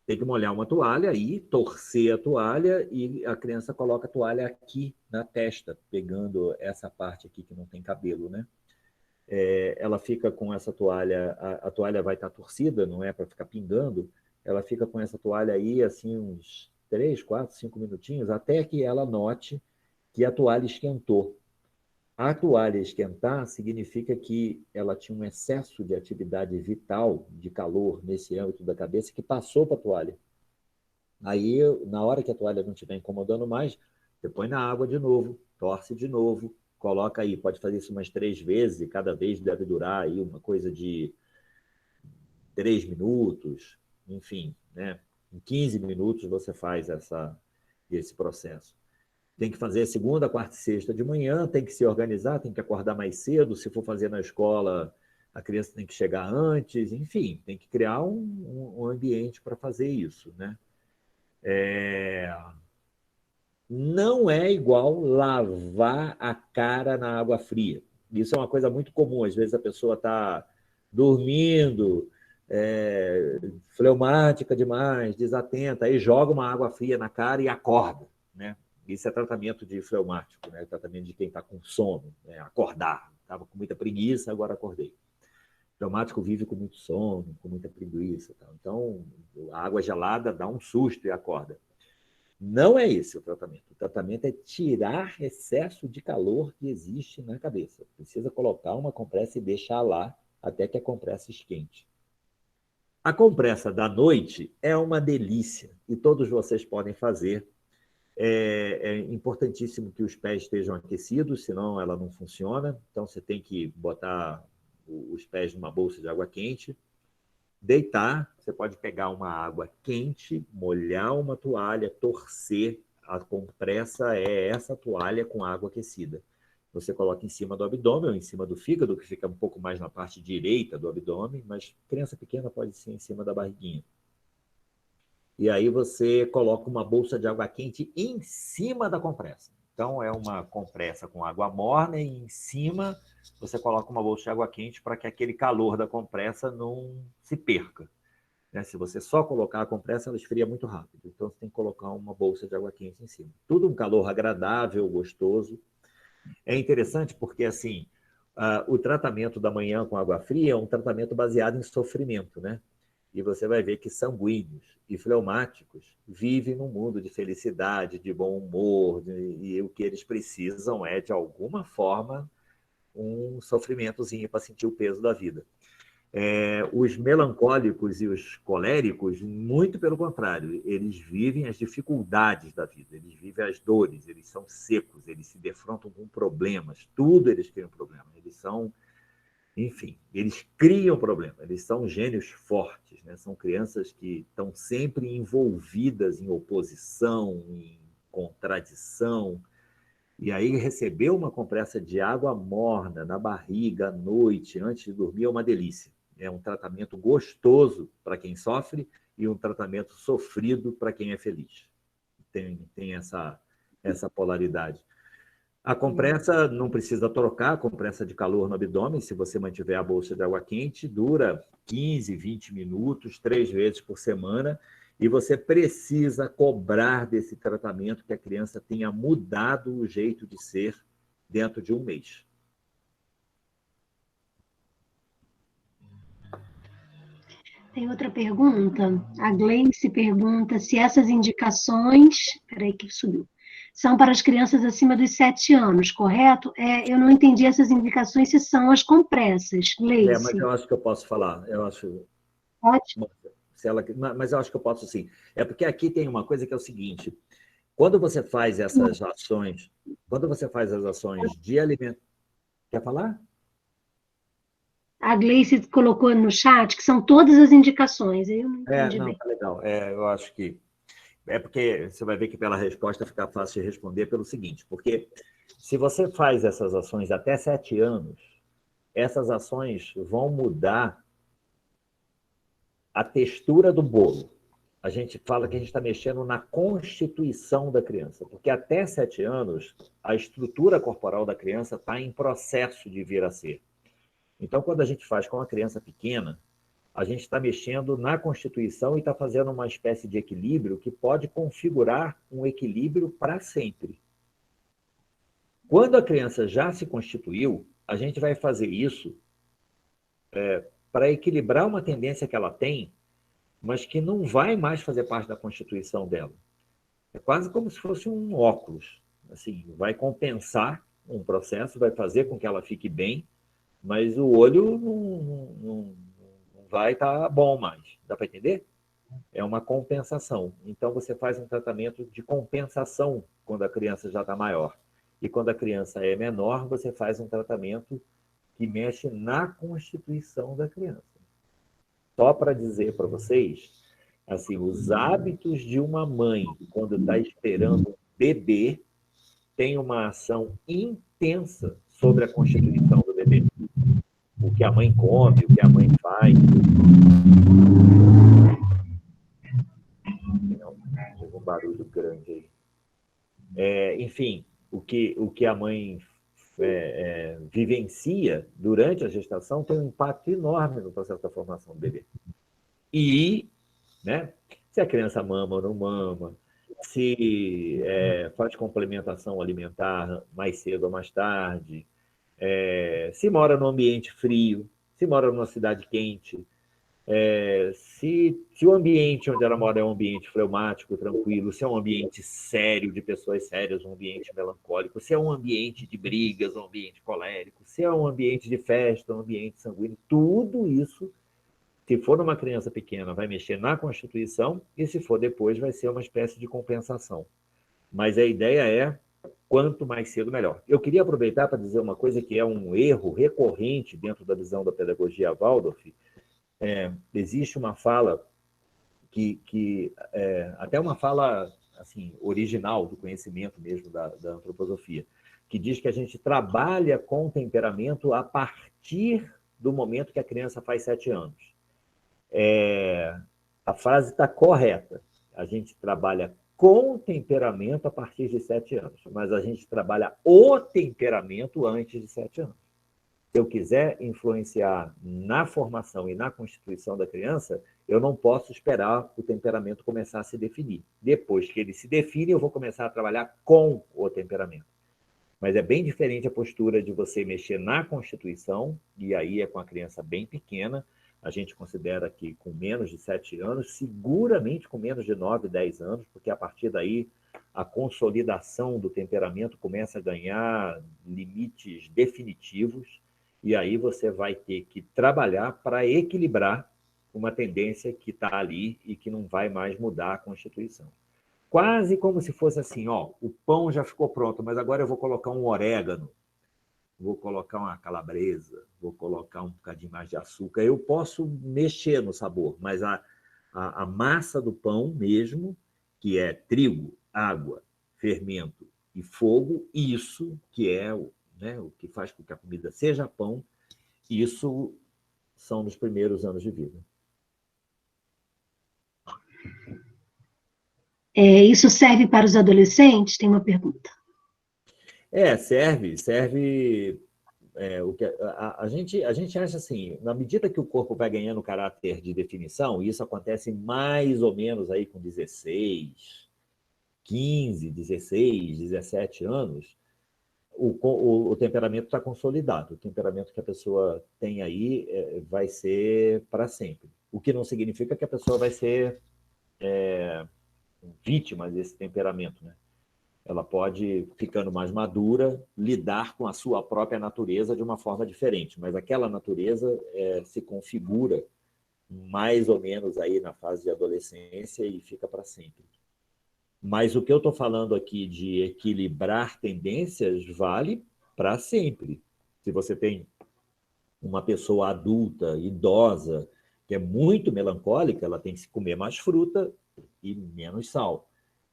Tem que molhar uma toalha e torcer a toalha, e a criança coloca a toalha aqui na testa, pegando essa parte aqui que não tem cabelo, né? Ela fica com essa toalha, a toalha vai estar torcida, não é para ficar pingando, ela fica com essa toalha aí, assim, uns 3, 4, 5 minutinhos, até que ela note que a toalha esquentou. A toalha esquentar significa que ela tinha um excesso de atividade vital, de calor nesse âmbito da cabeça, que passou para a toalha. Aí, na hora que a toalha não estiver incomodando mais, você põe na água de novo, torce de novo, coloca aí, pode fazer isso umas 3 vezes, e cada vez deve durar aí uma coisa de 3 minutos, enfim, né? Em 15 minutos você faz esse processo. Tem que fazer segunda, quarta e sexta de manhã, tem que se organizar, tem que acordar mais cedo. Se for fazer na escola, a criança tem que chegar antes, enfim, tem que criar um ambiente para fazer isso, né? Não é igual lavar a cara na água fria. Isso é uma coisa muito comum. Às vezes a pessoa está dormindo, fleumática demais, desatenta, aí joga uma água fria na cara e acorda, né? Isso é tratamento de fleumático, né? Tratamento de quem está com sono, né? Acordar. Estava com muita preguiça, agora acordei. O fleumático vive com muito sono, com muita preguiça. Tal. Então, a água gelada dá um susto e acorda. Não é esse o tratamento. O tratamento é tirar excesso de calor que existe na cabeça. Precisa colocar uma compressa e deixar lá até que a compressa esquente. A compressa da noite é uma delícia e todos vocês podem fazer. É importantíssimo que os pés estejam aquecidos, senão ela não funciona. Então, você tem que botar os pés numa bolsa de água quente, deitar, você pode pegar uma água quente, molhar uma toalha, torcer. A compressa é essa toalha com água aquecida. Você coloca em cima do abdômen ou em cima do fígado, que fica um pouco mais na parte direita do abdômen, mas criança pequena pode ser em cima da barriguinha. E aí você coloca uma bolsa de água quente em cima da compressa. Então, é uma compressa com água morna e em cima você coloca uma bolsa de água quente para que aquele calor da compressa não se perca. Se você só colocar a compressa, ela esfria muito rápido. Então, você tem que colocar uma bolsa de água quente em cima. Tudo um calor agradável, gostoso. É interessante porque, assim, o tratamento da manhã com água fria é um tratamento baseado em sofrimento, né? E você vai ver que sanguíneos e fleumáticos vivem num mundo de felicidade, de bom humor, e o que eles precisam é, de alguma forma, um sofrimentozinho para sentir o peso da vida. Os melancólicos e os coléricos, muito pelo contrário, eles vivem as dificuldades da vida, eles vivem as dores, eles são secos, eles se defrontam com problemas, tudo eles criam problema, eles são, enfim, eles criam problema, eles são gênios fortes, né? São crianças que estão sempre envolvidas em oposição, em contradição, e aí receber uma compressa de água morna na barriga à noite, antes de dormir, é uma delícia. É um tratamento gostoso para quem sofre e um tratamento sofrido para quem é feliz. Tem essa polaridade. A compressa não precisa trocar, a compressa de calor no abdômen, se você mantiver a bolsa de água quente, dura 15, 20 minutos, 3 vezes por semana, e você precisa cobrar desse tratamento que a criança tenha mudado o jeito de ser dentro de um mês. Tem outra pergunta. A Gleice pergunta se essas indicações, peraí que subiu, são para as crianças acima dos 7 anos, correto? Eu não entendi essas indicações se são as compressas, Gleice. Mas eu acho que eu posso falar. Eu acho. Ótimo. Mas eu acho que eu posso sim. É porque aqui tem uma coisa que é o seguinte: quando você faz essas ações, as ações de alimento. Quer falar? A Gleice colocou no chat que são todas as indicações. Eu não entendi bem. Tá legal. Eu acho que é porque você vai ver que pela resposta fica fácil de responder pelo seguinte, porque se você faz essas ações até 7 anos, essas ações vão mudar a textura do bolo. A gente fala que a gente está mexendo na constituição da criança, porque até 7 anos, a estrutura corporal da criança está em processo de vir a ser. Então, quando a gente faz com uma criança pequena, a gente está mexendo na constituição e está fazendo uma espécie de equilíbrio que pode configurar um equilíbrio para sempre. Quando a criança já se constituiu, a gente vai fazer isso para equilibrar uma tendência que ela tem, mas que não vai mais fazer parte da constituição dela. É quase como se fosse um óculos. Assim, vai compensar um processo, vai fazer com que ela fique bem, mas o olho não vai estar bom mais. Dá para entender? É uma compensação. Então, você faz um tratamento de compensação quando a criança já está maior. E quando a criança é menor, você faz um tratamento que mexe na constituição da criança. Só para dizer para vocês, assim, os hábitos de uma mãe quando está esperando um bebê tem uma ação intensa sobre a constituição do bebê. O que a mãe come, o que a mãe faz. Teve um barulho grande aí. Enfim, o que a mãe vivencia durante a gestação tem um impacto enorme no processo da formação do bebê. E, né, se a criança mama ou não mama, se faz complementação alimentar mais cedo ou mais tarde, se mora num ambiente frio, se mora numa cidade quente, se o ambiente onde ela mora é um ambiente fleumático, tranquilo, se é um ambiente sério, de pessoas sérias, um ambiente melancólico, se é um ambiente de brigas, um ambiente colérico, se é um ambiente de festa, um ambiente sanguíneo, tudo isso, se for uma criança pequena, vai mexer na constituição e, se for depois, vai ser uma espécie de compensação. Mas a ideia é quanto mais cedo, melhor. Eu queria aproveitar para dizer uma coisa que é um erro recorrente dentro da visão da pedagogia Waldorf. Existe uma fala até uma fala assim, original do conhecimento mesmo da antroposofia, que diz que a gente trabalha com temperamento a partir do momento que a criança faz 7 anos. A frase está correta. A gente trabalha com temperamento a partir de 7 anos, mas a gente trabalha o temperamento antes de 7 anos. Se eu quiser influenciar na formação e na constituição da criança, eu não posso esperar o temperamento começar a se definir. Depois que ele se define, eu vou começar a trabalhar com o temperamento. Mas é bem diferente a postura de você mexer na constituição, e aí é com a criança bem pequena. A gente considera que com menos de 7 anos, seguramente com menos de 9, 10 anos, porque a partir daí a consolidação do temperamento começa a ganhar limites definitivos, e aí você vai ter que trabalhar para equilibrar uma tendência que está ali e que não vai mais mudar a constituição. Quase como se fosse assim, ó, o pão já ficou pronto, mas agora eu vou colocar um orégano, vou colocar uma calabresa, vou colocar um bocadinho mais de açúcar. Eu posso mexer no sabor, mas a massa do pão mesmo, que é trigo, água, fermento e fogo, isso que é né, o que faz com que a comida seja pão, isso são nos primeiros anos de vida. Isso serve para os adolescentes? Tem uma pergunta. Serve. O que a gente acha assim, na medida que o corpo vai ganhando caráter de definição, e isso acontece mais ou menos aí com 16, 15, 16, 17 anos, o temperamento está consolidado. O temperamento que a pessoa tem aí vai ser para sempre. O que não significa que a pessoa vai ser vítima desse temperamento, né? Ela pode, ficando mais madura, lidar com a sua própria natureza de uma forma diferente, mas aquela natureza se configura mais ou menos aí na fase de adolescência e fica para sempre. Mas o que eu estou falando aqui de equilibrar tendências vale para sempre. Se você tem uma pessoa adulta, idosa, que é muito melancólica, ela tem que comer mais fruta e menos sal.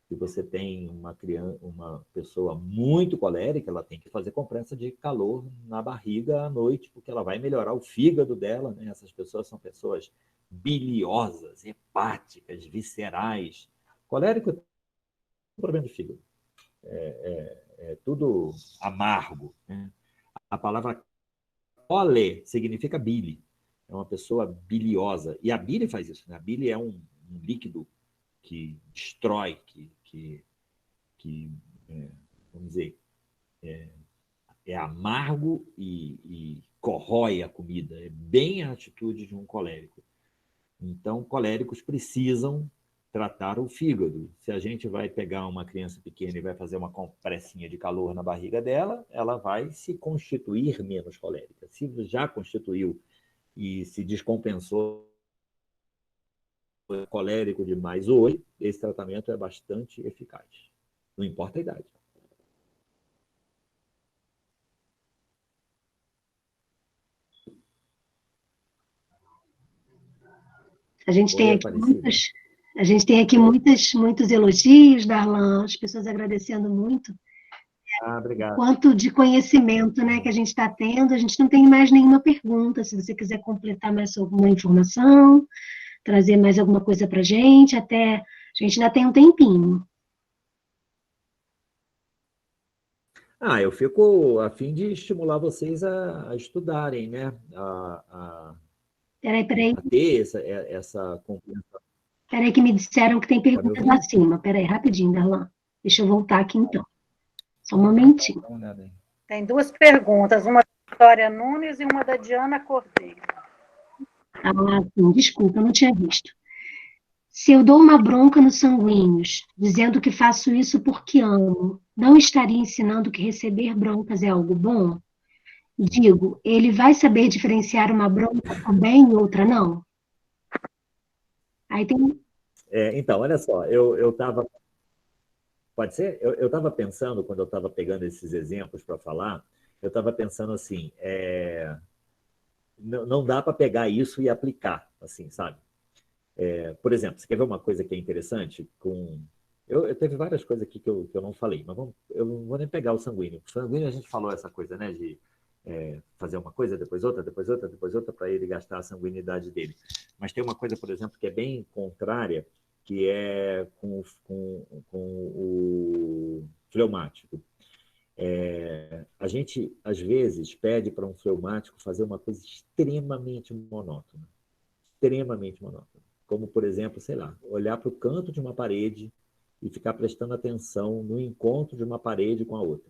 Se você tem uma pessoa muito colérica, ela tem que fazer compressa de calor na barriga à noite, porque ela vai melhorar o fígado dela, né? Essas pessoas são pessoas biliosas, hepáticas, viscerais. Colérico tem um problema de fígado. É tudo amargo, né? A palavra cole significa bile. É uma pessoa biliosa. E a bile faz isso, né? A bile é um líquido que destrói, vamos dizer, é amargo e corrói a comida. É bem a atitude de um colérico. Então, coléricos precisam tratar o fígado. Se a gente vai pegar uma criança pequena e vai fazer uma compressinha de calor na barriga dela, ela vai se constituir menos colérica. Se já constituiu e se descompensou colérico demais hoje, esse tratamento é bastante eficaz. Não importa a idade. A gente tem aqui muitos elogios, Darlan, as pessoas agradecendo muito. Obrigado. Quanto de conhecimento, né, que a gente está tendo, a gente não tem mais nenhuma pergunta. Se você quiser completar mais alguma informação, trazer mais alguma coisa para a gente ainda tem um tempinho. Eu fico a fim de estimular vocês a estudarem, né? Peraí. A ter essa compreensão. Peraí que me disseram que tem perguntas acima. Peraí, rapidinho, Darlan. Deixa eu voltar aqui, então. Só um momentinho. Tem duas perguntas, uma da Vitória Nunes e uma da Diana Cordeiro. Sim, desculpa, eu não tinha visto. Se eu dou uma bronca nos sanguíneos, dizendo que faço isso porque amo, não estaria ensinando que receber broncas é algo bom? Digo, ele vai saber diferenciar uma bronca também e outra não? Aí tem... Então, olha só, eu estava... Pode ser? Eu estava pensando, quando eu estava pegando esses exemplos para falar, eu estava pensando assim, não dá para pegar isso e aplicar, assim, sabe? Por exemplo, você quer ver uma coisa que é interessante? Eu teve várias coisas aqui que eu não falei, mas eu não vou nem pegar o sanguíneo. O sanguíneo a gente falou essa coisa, né? De fazer uma coisa, depois outra, depois outra, depois outra, para ele gastar a sanguinidade dele. Mas tem uma coisa, por exemplo, que é bem contrária, que é com o fleumático. A gente, às vezes, pede para um fleumático fazer uma coisa extremamente monótona. Extremamente monótona. Como, por exemplo, sei lá, olhar para o canto de uma parede e ficar prestando atenção no encontro de uma parede com a outra.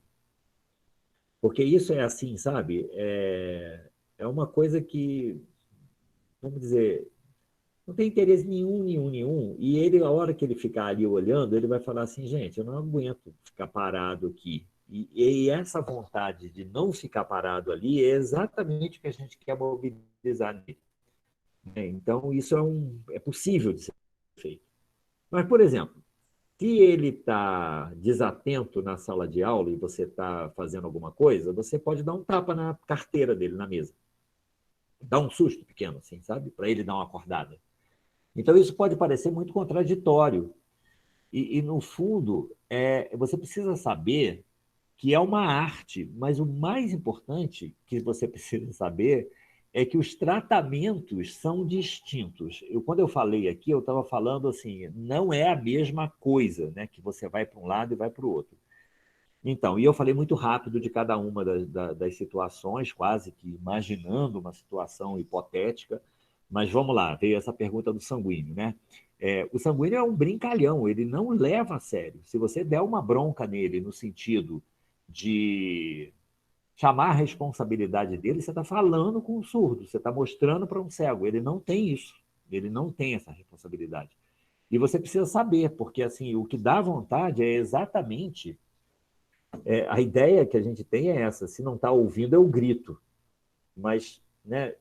Porque isso é assim, sabe? É uma coisa que, vamos dizer, não tem interesse nenhum. E ele, a hora que ele ficar ali olhando, ele vai falar assim, gente, eu não aguento ficar parado aqui. E essa vontade de não ficar parado ali é exatamente o que a gente quer mobilizar nele. Então, isso é possível de ser feito. Mas, por exemplo, se ele está desatento na sala de aula e você está fazendo alguma coisa, você pode dar um tapa na carteira dele, na mesa. Dar um susto pequeno, assim, sabe? Para ele dar uma acordada. Então, isso pode parecer muito contraditório. No fundo, você precisa saber que é uma arte, mas o mais importante que você precisa saber é que os tratamentos são distintos. Quando eu falei aqui, eu estava falando assim, não é a mesma coisa, né? Que você vai para um lado e vai para o outro. Então, e eu falei muito rápido de cada uma das situações, quase que imaginando uma situação hipotética, mas vamos lá, veio essa pergunta do sanguíneo, né? O sanguíneo é um brincalhão, ele não leva a sério. Se você der uma bronca nele no sentido de chamar a responsabilidade dele, você está falando com um surdo, você está mostrando para um cego, ele não tem isso, ele não tem essa responsabilidade. E você precisa saber, porque assim, o que dá vontade é exatamente a ideia que a gente tem é essa, se não está ouvindo, eu grito. Mas, né,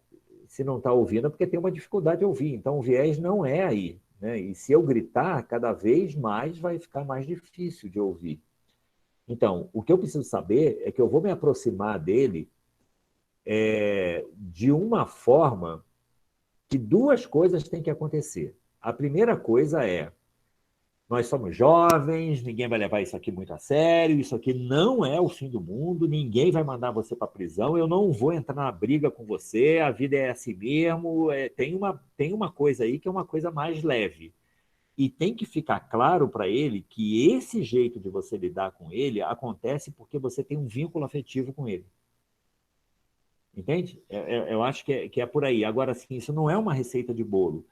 se não está ouvindo é porque tem uma dificuldade de ouvir. Então, o viés não é aí. Né? E se eu gritar, cada vez mais vai ficar mais difícil de ouvir. Então, o que eu preciso saber é que eu vou me aproximar dele de uma forma que duas coisas têm que acontecer. A primeira coisa é: nós somos jovens, ninguém vai levar isso aqui muito a sério, isso aqui não é o fim do mundo, ninguém vai mandar você para a prisão, eu não vou entrar na briga com você, a vida é assim mesmo, tem uma coisa aí que é uma coisa mais leve. E tem que ficar claro para ele que esse jeito de você lidar com ele acontece porque você tem um vínculo afetivo com ele. Entende? Eu acho que é por aí. Agora, assim, isso não é uma receita de bolo.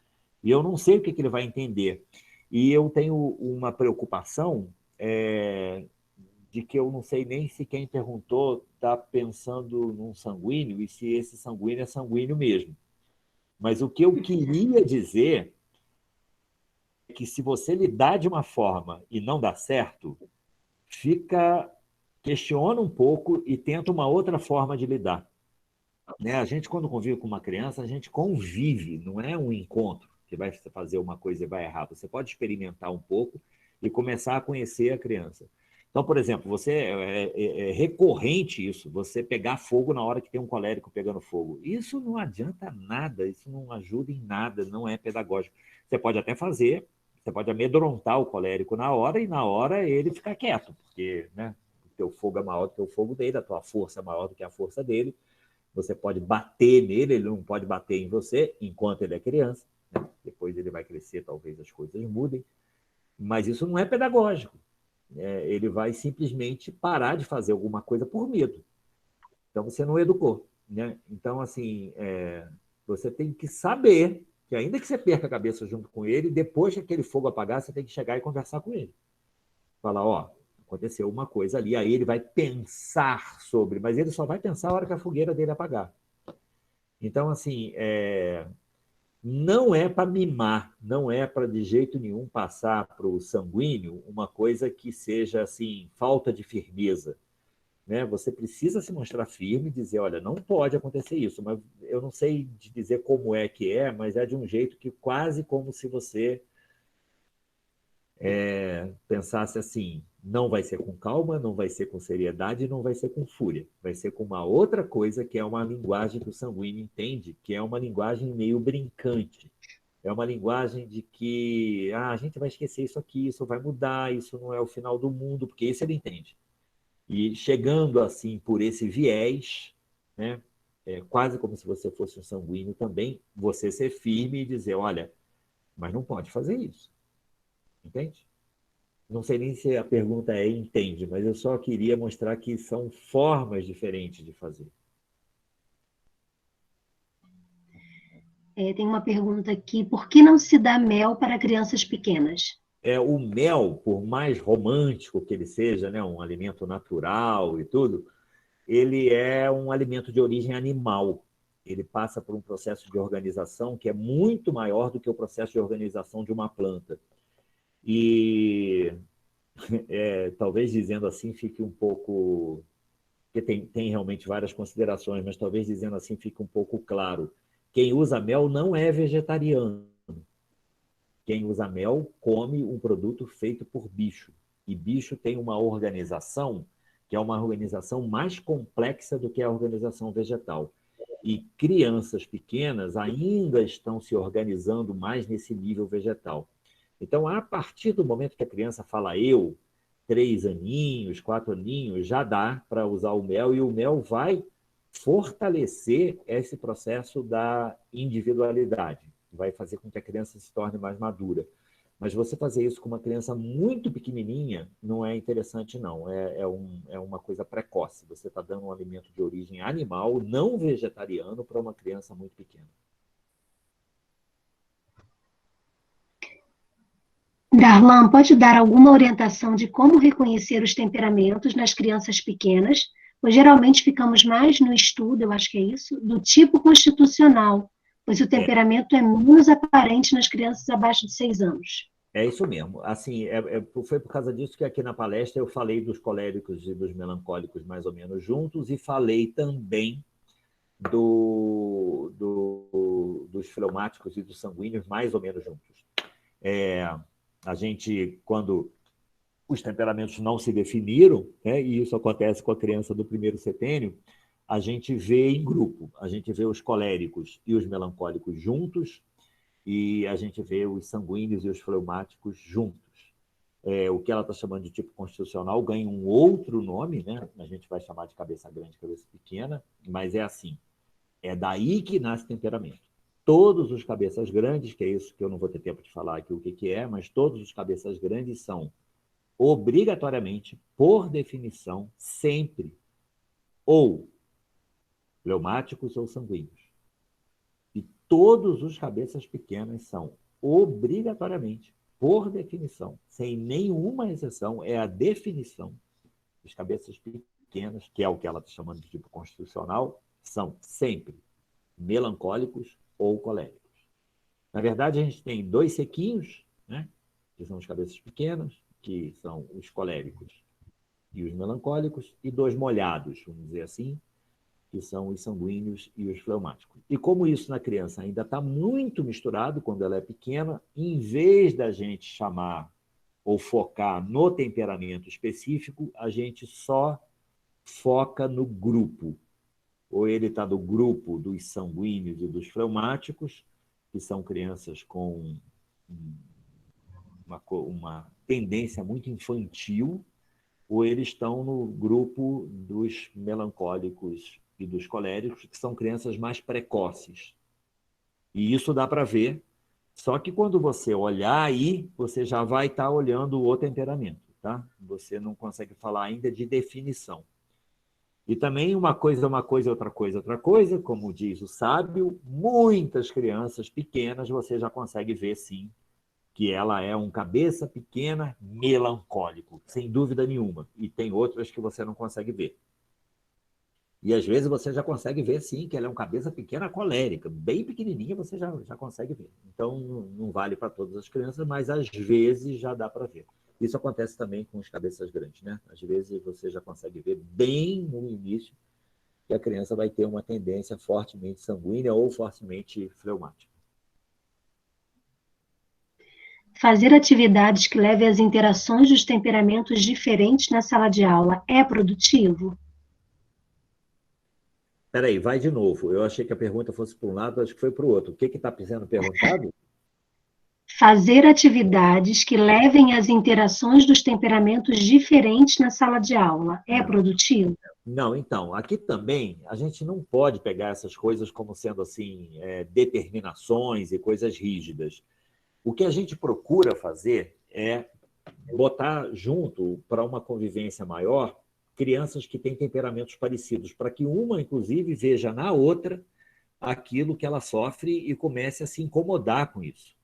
E eu não sei o que ele vai entender. E eu tenho uma preocupação de que eu não sei nem se quem perguntou está pensando num sanguíneo e se esse sanguíneo é sanguíneo mesmo. Mas o que eu queria dizer é que se você lidar de uma forma e não dá certo, questiona um pouco e tenta uma outra forma de lidar. Né? A gente, quando convive com uma criança, a gente convive, não é um encontro que vai fazer uma coisa e vai errar. Você pode experimentar um pouco e começar a conhecer a criança. Então, por exemplo, é recorrente isso, você pegar fogo na hora que tem um colérico pegando fogo. Isso não adianta nada, isso não ajuda em nada, não é pedagógico. Você pode até fazer, você pode amedrontar o colérico na hora e na hora ele ficar quieto, porque né, o teu fogo é maior do que o fogo dele, a tua força é maior do que a força dele. Você pode bater nele, ele não pode bater em você enquanto ele é criança. Né? Depois ele vai crescer, talvez as coisas mudem. Mas isso não é pedagógico. Ele vai simplesmente parar de fazer alguma coisa por medo. Então, você não educou. Né? Então, assim, você tem que saber que ainda que você perca a cabeça junto com ele, depois que aquele fogo apagar, você tem que chegar e conversar com ele. Falar, ó, aconteceu uma coisa ali, aí ele vai pensar sobre, mas ele só vai pensar a hora que a fogueira dele apagar. Então, assim, não é para mimar, não é para de jeito nenhum passar para o sanguíneo uma coisa que seja, assim, falta de firmeza. Né? Você precisa se mostrar firme e dizer, olha, não pode acontecer isso, mas eu não sei te dizer como é que é, mas é de um jeito que quase como se você pensasse assim, não vai ser com calma, não vai ser com seriedade, não vai ser com fúria. Vai ser com uma outra coisa que é uma linguagem que o sanguíneo entende, que é uma linguagem meio brincante. É uma linguagem de que a gente vai esquecer isso aqui, isso vai mudar, isso não é o final do mundo, porque isso ele entende. E chegando assim por esse viés, né, quase como se você fosse um sanguíneo também, você ser firme e dizer, olha, mas não pode fazer isso. Entende? Não sei nem se a pergunta entende, mas eu só queria mostrar que são formas diferentes de fazer. Tem uma pergunta aqui, por que não se dá mel para crianças pequenas? O mel, por mais romântico que ele seja, né, um alimento natural e tudo, ele é um alimento de origem animal. ele passa por um processo de organização que é muito maior do que o processo de organização de uma planta. E talvez dizendo assim fique um pouco... Porque tem realmente várias considerações, mas talvez dizendo assim fique um pouco claro. Quem usa mel não é vegetariano. Quem usa mel come um produto feito por bicho. E bicho tem uma organização que é uma organização mais complexa do que a organização vegetal. E crianças pequenas ainda estão se organizando mais nesse nível vegetal. Então, a partir do momento que a criança fala eu, 3 aninhos, 4 aninhos, já dá para usar o mel, e o mel vai fortalecer esse processo da individualidade, vai fazer com que a criança se torne mais madura. Mas você fazer isso com uma criança muito pequenininha não é interessante, não. É uma coisa precoce. Você está dando um alimento de origem animal, não vegetariano, para uma criança muito pequena. Darlan, pode dar alguma orientação de como reconhecer os temperamentos nas crianças pequenas? Pois geralmente ficamos mais no estudo, eu acho que é isso, do tipo constitucional, pois o temperamento é menos aparente nas crianças abaixo de 6 anos. É isso mesmo. Assim, foi por causa disso que aqui na palestra eu falei dos coléricos e dos melancólicos mais ou menos juntos, e falei também dos fleumáticos e dos sanguíneos mais ou menos juntos. A gente, quando os temperamentos não se definiram, né, e isso acontece com a criança do primeiro setênio, a gente vê em grupo, a gente vê os coléricos e os melancólicos juntos, e a gente vê os sanguíneos e os fleumáticos juntos. O que ela está chamando de tipo constitucional ganha um outro nome, né? A gente vai chamar de cabeça grande, cabeça pequena, mas é assim, é daí que nasce temperamento. Todos os cabeças grandes, que é isso que eu não vou ter tempo de falar aqui o que é, mas todos os cabeças grandes são obrigatoriamente, por definição, sempre ou fleumáticos ou sanguíneos. E todos os cabeças pequenas são obrigatoriamente, por definição, sem nenhuma exceção, é a definição dos cabeças pequenas, que é o que ela está chamando de tipo constitucional, são sempre melancólicos ou coléricos. Na verdade, a gente tem 2 sequinhos, né, que são os cabeças pequenas, que são os coléricos e os melancólicos, e 2 molhados, vamos dizer assim, que são os sanguíneos e os fleumáticos. E como isso na criança ainda está muito misturado quando ela é pequena, em vez da gente chamar ou focar no temperamento específico, a gente só foca no grupo. Ou ele está do grupo dos sanguíneos e dos fleumáticos, que são crianças com uma tendência muito infantil, ou eles estão no grupo dos melancólicos e dos coléricos, que são crianças mais precoces. E isso dá para ver, só que quando você olhar aí, você já vai estar olhando o temperamento, tá? Você não consegue falar ainda de definição. E também uma coisa, outra coisa, como diz o sábio, muitas crianças pequenas você já consegue ver, sim, que ela é um cabeça pequena melancólico, sem dúvida nenhuma. E tem outras que você não consegue ver. E às vezes você já consegue ver, sim, que ela é um cabeça pequena colérica, bem pequenininha você já consegue ver. Então, não vale para todas as crianças, mas às vezes já dá para ver. Isso acontece também com os cabeças grandes, né? Às vezes você já consegue ver bem no início que a criança vai ter uma tendência fortemente sanguínea ou fortemente fleumática. Fazer atividades que levem às interações dos temperamentos diferentes na sala de aula é produtivo? Espera aí, vai de novo. Eu achei que a pergunta fosse para um lado, acho que foi para o outro. O que está sendo perguntado? Fazer atividades que levem às interações dos temperamentos diferentes na sala de aula é produtivo? Não, então, aqui também a gente não pode pegar essas coisas como sendo assim, determinações e coisas rígidas. O que a gente procura fazer é botar junto, para uma convivência maior, crianças que têm temperamentos parecidos, para que uma, inclusive, veja na outra aquilo que ela sofre e comece a se incomodar com isso.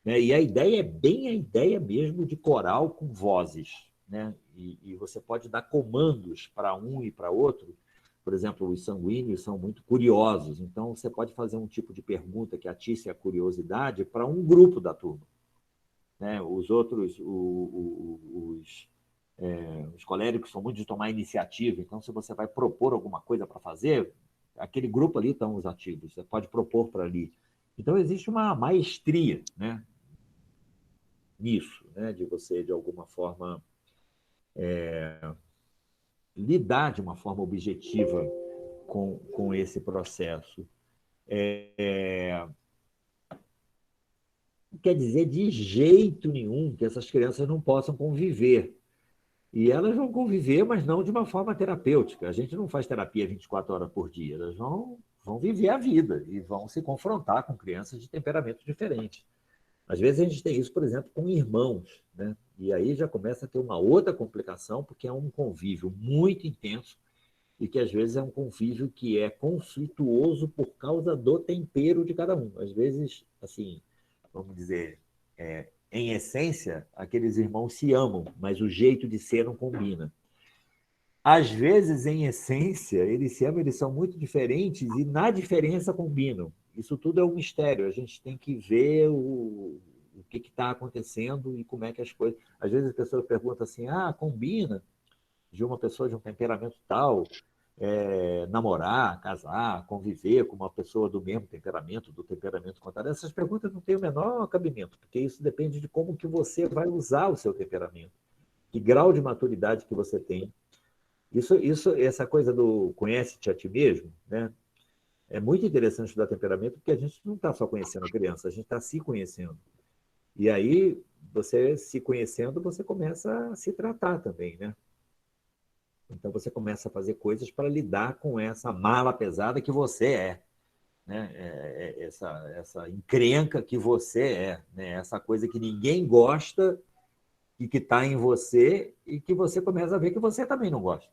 E a ideia é bem a ideia mesmo de coral com vozes. E você pode dar comandos para um e para outro, por exemplo, os sanguíneos são muito curiosos, então você pode fazer um tipo de pergunta que atice a curiosidade para um grupo da turma, né? Os outros, os coléricos são muito de tomar iniciativa, então se você vai propor alguma coisa para fazer, aquele grupo ali estão os ativos, você pode propor para ali. Então existe uma maestria, né, nisso, né, de você, de alguma forma, lidar de uma forma objetiva com esse processo. Não quer dizer de jeito nenhum que essas crianças não possam conviver. E elas vão conviver, mas não de uma forma terapêutica. A gente não faz terapia 24 horas por dia. Elas vão viver a vida e vão se confrontar com crianças de temperamento diferente. Às vezes a gente tem isso, por exemplo, com irmãos, né? E aí já começa a ter uma outra complicação, porque é um convívio muito intenso e que às vezes é um convívio que é conflituoso por causa do tempero de cada um. Às vezes, assim, vamos dizer, em essência, aqueles irmãos se amam, mas o jeito de ser não combina. Às vezes, em essência, eles se amam, eles são muito diferentes e na diferença combinam. Isso tudo é um mistério, a gente tem que ver o que está acontecendo e como é que as coisas... Às vezes as pessoas perguntam assim, combina de uma pessoa de um temperamento tal, namorar, casar, conviver com uma pessoa do mesmo temperamento, do temperamento contrário. Essas perguntas não têm o menor cabimento, porque isso depende de como que você vai usar o seu temperamento, que grau de maturidade que você tem. Essa coisa do conhece-te a ti mesmo, né? É muito interessante estudar temperamento, porque a gente não está só conhecendo a criança, a gente está se conhecendo. E aí, você se conhecendo, você começa a se tratar também, né? Então, você começa a fazer coisas para lidar com essa mala pesada que você é, né? Essa encrenca que você é, né? Essa coisa que ninguém gosta e que está em você e que você começa a ver que você também não gosta,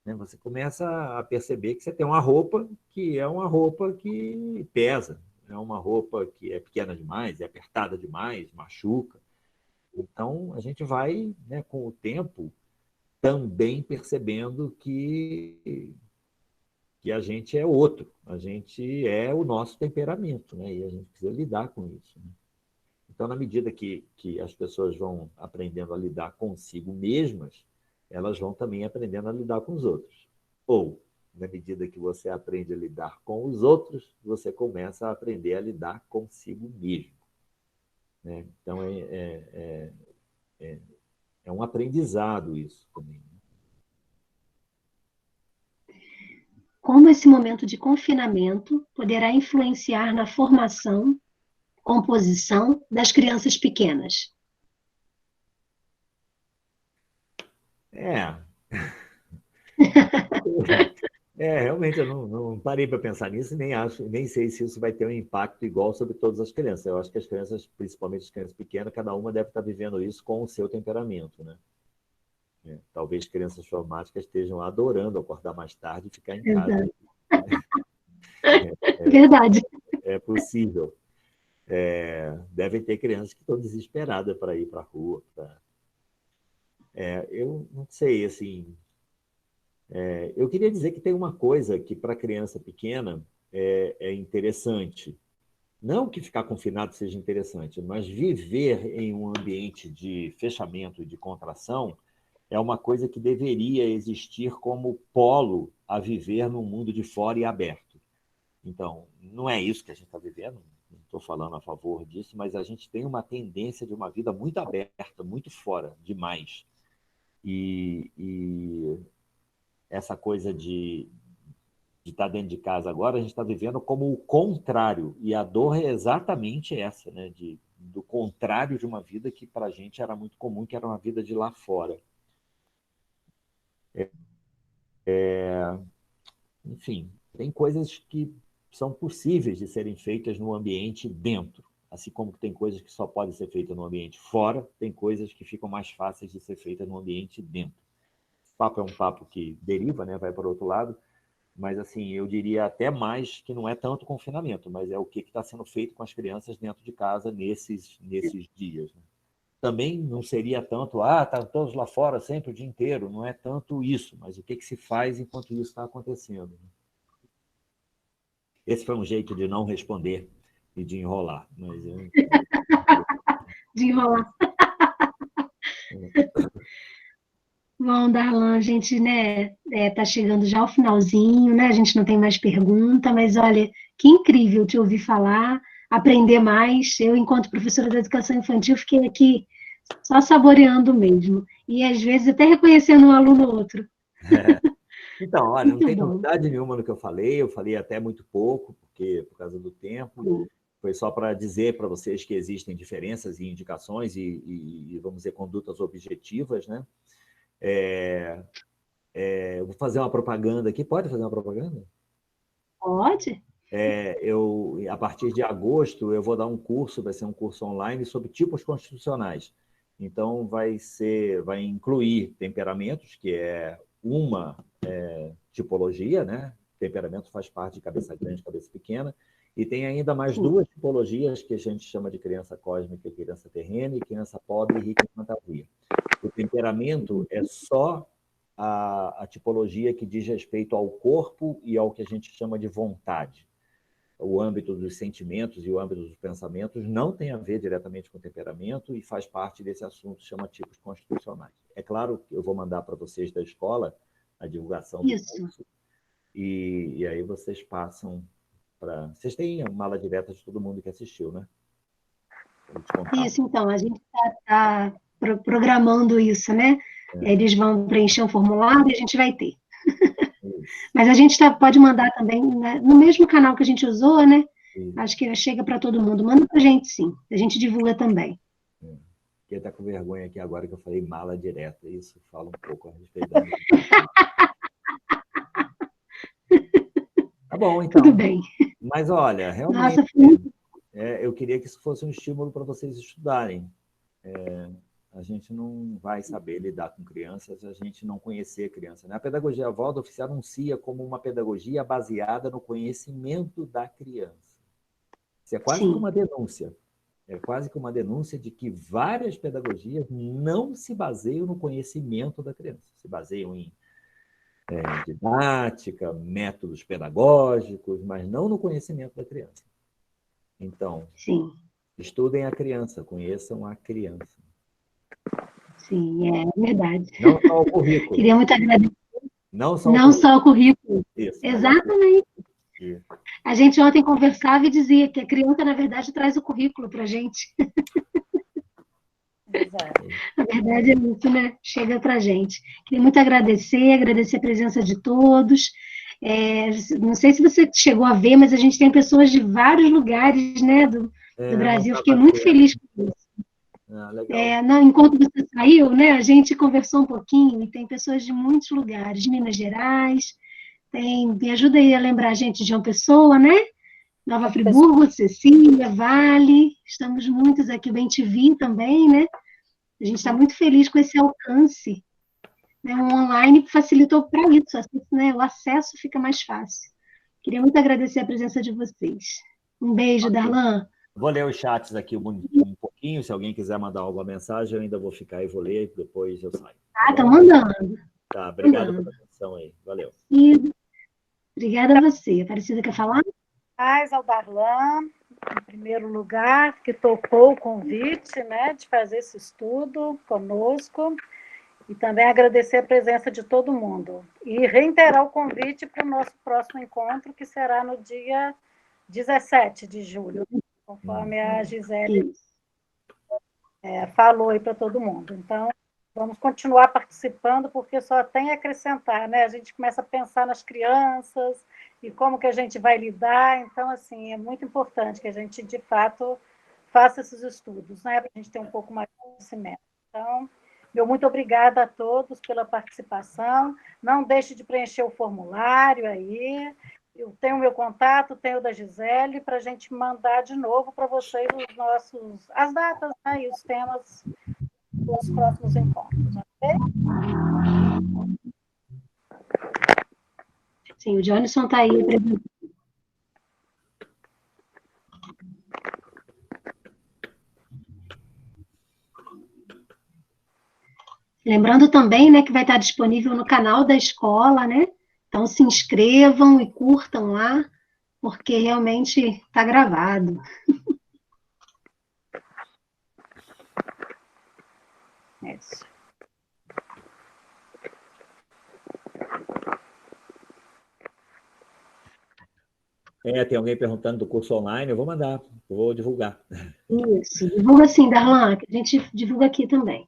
né? Você começa a perceber que você tem uma roupa que é uma roupa que pesa, é uma roupa que é pequena demais, é apertada demais, machuca. Então, a gente vai, né, com o tempo, também percebendo que a gente é outro, a gente é o nosso temperamento, né? E a gente precisa lidar com isso, né? Então, na medida que as pessoas vão aprendendo a lidar consigo mesmas, elas vão também aprendendo a lidar com os outros. Ou, na medida que você aprende a lidar com os outros, você começa a aprender a lidar consigo mesmo, né? Então, é um aprendizado isso também. Como esse momento de confinamento poderá influenciar na formação, composição das crianças pequenas? É, realmente eu não parei para pensar nisso, nem sei se isso vai ter um impacto igual sobre todas as crianças. Eu acho que as crianças, principalmente as crianças pequenas, cada uma deve estar vivendo isso com o seu temperamento, né? Talvez crianças traumáticas estejam adorando acordar mais tarde e ficar em casa. Exato. Verdade. É possível. Devem ter crianças que estão desesperadas para ir para a rua. Eu não sei, assim... eu queria dizer que tem uma coisa que, para criança pequena, é interessante. Não que ficar confinado seja interessante, mas viver em um ambiente de fechamento e de contração é uma coisa que deveria existir como polo a viver num mundo de fora e aberto. Então, não é isso que a gente está vivendo, não estou falando a favor disso, mas a gente tem uma tendência de uma vida muito aberta, muito fora, demais. E essa coisa de estar dentro de casa agora, a gente está vivendo como o contrário, e a dor é exatamente essa, né? Do contrário de uma vida que para a gente era muito comum, que era uma vida de lá fora. Enfim, tem coisas que são possíveis de serem feitas no ambiente dentro, assim como tem coisas que só podem ser feitas no ambiente fora, tem coisas que ficam mais fáceis de ser feitas no ambiente dentro. Esse papo é um papo que deriva, né? Vai para o outro lado, mas assim, eu diria até mais que não é tanto confinamento, mas é o que está sendo feito com as crianças dentro de casa nesses dias, né? também não seria tanto, tá todos lá fora sempre o dia inteiro, não é tanto isso, mas o que se faz enquanto isso está acontecendo? Esse foi um jeito de não responder e de enrolar, mas De enrolar. Bom, Darlan, a gente, né, tá chegando já ao finalzinho, né? A gente não tem mais pergunta, mas olha, que incrível te ouvir falar, aprender mais. Eu, enquanto professora de educação infantil, fiquei aqui só saboreando mesmo. E às vezes até reconhecendo um aluno ou outro. Então, olha, não Muito tem bom. novidade nenhuma no que eu falei até muito pouco, porque por causa do tempo. Foi só para dizer para vocês que existem diferenças e indicações e, vamos dizer, condutas objetivas, né? Eu vou fazer uma propaganda aqui. Pode fazer uma propaganda? Pode? A partir de agosto, eu vou dar um curso, vai ser um curso online sobre tipos constitucionais. Então, vai incluir temperamentos, que é uma tipologia, né? Temperamento faz parte de cabeça grande, cabeça pequena, e tem ainda mais duas tipologias que a gente chama de criança cósmica, criança terrena, e criança pobre e rica em fantasia. O temperamento é só a tipologia que diz respeito ao corpo e ao que a gente chama de vontade. O âmbito dos sentimentos e o âmbito dos pensamentos não tem a ver diretamente com temperamento e faz parte desse assunto, chama tipos constitucionais. É claro que eu vou mandar para vocês da escola a divulgação do curso, e aí vocês passam para... Vocês têm a mala direta de todo mundo que assistiu, né? Isso, então, a gente está programando isso, né? Eles vão preencher um formulário e a gente vai ter. Mas a gente pode mandar também, né, no mesmo canal que a gente usou, né? Acho que chega para todo mundo. Manda para a gente, sim. A gente divulga também. Fiquei até com vergonha aqui agora que eu falei mala direta. Isso fala um pouco a respeito da... Tá bom, então. Tudo bem. Mas, olha, realmente, Nossa, foi... eu queria que isso fosse um estímulo para vocês estudarem. A gente não vai saber lidar com crianças se a gente não conhecer criança, né? A pedagogia Waldorf se anuncia como uma pedagogia baseada no conhecimento da criança. Isso é quase que uma denúncia. É quase que uma denúncia de que várias pedagogias não se baseiam no conhecimento da criança. Se baseiam em didática, métodos pedagógicos, mas não no conhecimento da criança. Então, estudem a criança, conheçam a criança. Sim, é verdade. Não só o currículo. Queria muito agradecer. Não só o currículo. Isso, exatamente. Isso. A gente ontem conversava e dizia que a criança, na verdade, traz o currículo para a gente. Exato. Na verdade, é isso, né? Chega para a gente. Queria muito agradecer a presença de todos. Não sei se você chegou a ver, mas a gente tem pessoas de vários lugares, né, do Brasil. Fiquei muito feliz com isso. Legal. Enquanto você saiu, né, a gente conversou um pouquinho e tem pessoas de muitos lugares, de Minas Gerais, me ajuda aí a lembrar a gente de João Pessoa, né? Nova Friburgo, Cecília, Vale, estamos muitos aqui, o Bem-TV também, né? A gente está muito feliz com esse alcance, né? O online facilitou para isso, né? O acesso fica mais fácil. Queria muito agradecer a presença de vocês. Um beijo, Darlan. Vou ler os chats aqui um pouquinho, se alguém quiser mandar alguma mensagem, eu ainda vou ficar e vou ler, depois eu saio. Estão mandando. Tá, obrigado pela atenção aí, valeu. Obrigada a você. Aparecida, quer falar? Mais ao Darlan, em primeiro lugar, que topou o convite, né, de fazer esse estudo conosco, e também agradecer a presença de todo mundo. E reiterar o convite para o nosso próximo encontro, que será no dia 17 de julho, conforme a Gisele falou aí para todo mundo. Então, vamos continuar participando, porque só tem a acrescentar, né? A gente começa a pensar nas crianças e como que a gente vai lidar. Então, assim, é muito importante que a gente, de fato, faça esses estudos, né? Para a gente ter um pouco mais de conhecimento. Então, meu muito obrigada a todos pela participação. Não deixe de preencher o formulário aí. Eu tenho o meu contato, tenho o da Gisele, para a gente mandar de novo para vocês as datas, né, e os temas dos próximos encontros, ok? Sim, o Johnson está aí. Lembrando também, né, que vai estar disponível no canal da escola, né? Então se inscrevam e curtam lá, porque realmente está gravado. Isso. Tem alguém perguntando do curso online, eu vou mandar, eu vou divulgar. Isso, divulga sim, Darlan, que a gente divulga aqui também.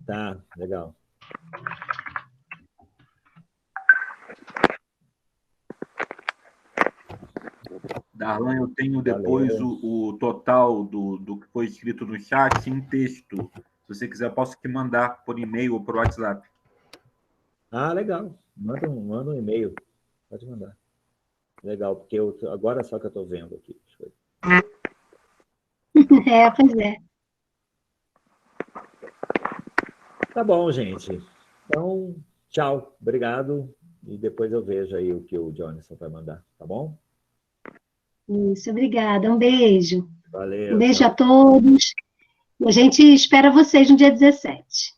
Tá, legal. Darlan, eu tenho depois o total do que foi escrito no chat em texto. Se você quiser, eu posso te mandar por e-mail ou por WhatsApp. Ah, legal. Manda um e-mail. Pode mandar. Legal, porque agora só que eu estou vendo aqui. Pois é. Tá bom, gente. Então, tchau. Obrigado. E depois eu vejo aí o que o Jonathan vai mandar, tá bom? Isso, obrigada. Um beijo. Valeu. Um beijo Tchau. a todos. E a gente espera vocês no dia 17.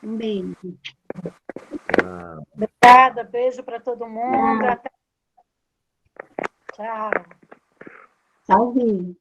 Um beijo. Tchau. Obrigada, beijo para todo mundo. Até... Tchau. Salve.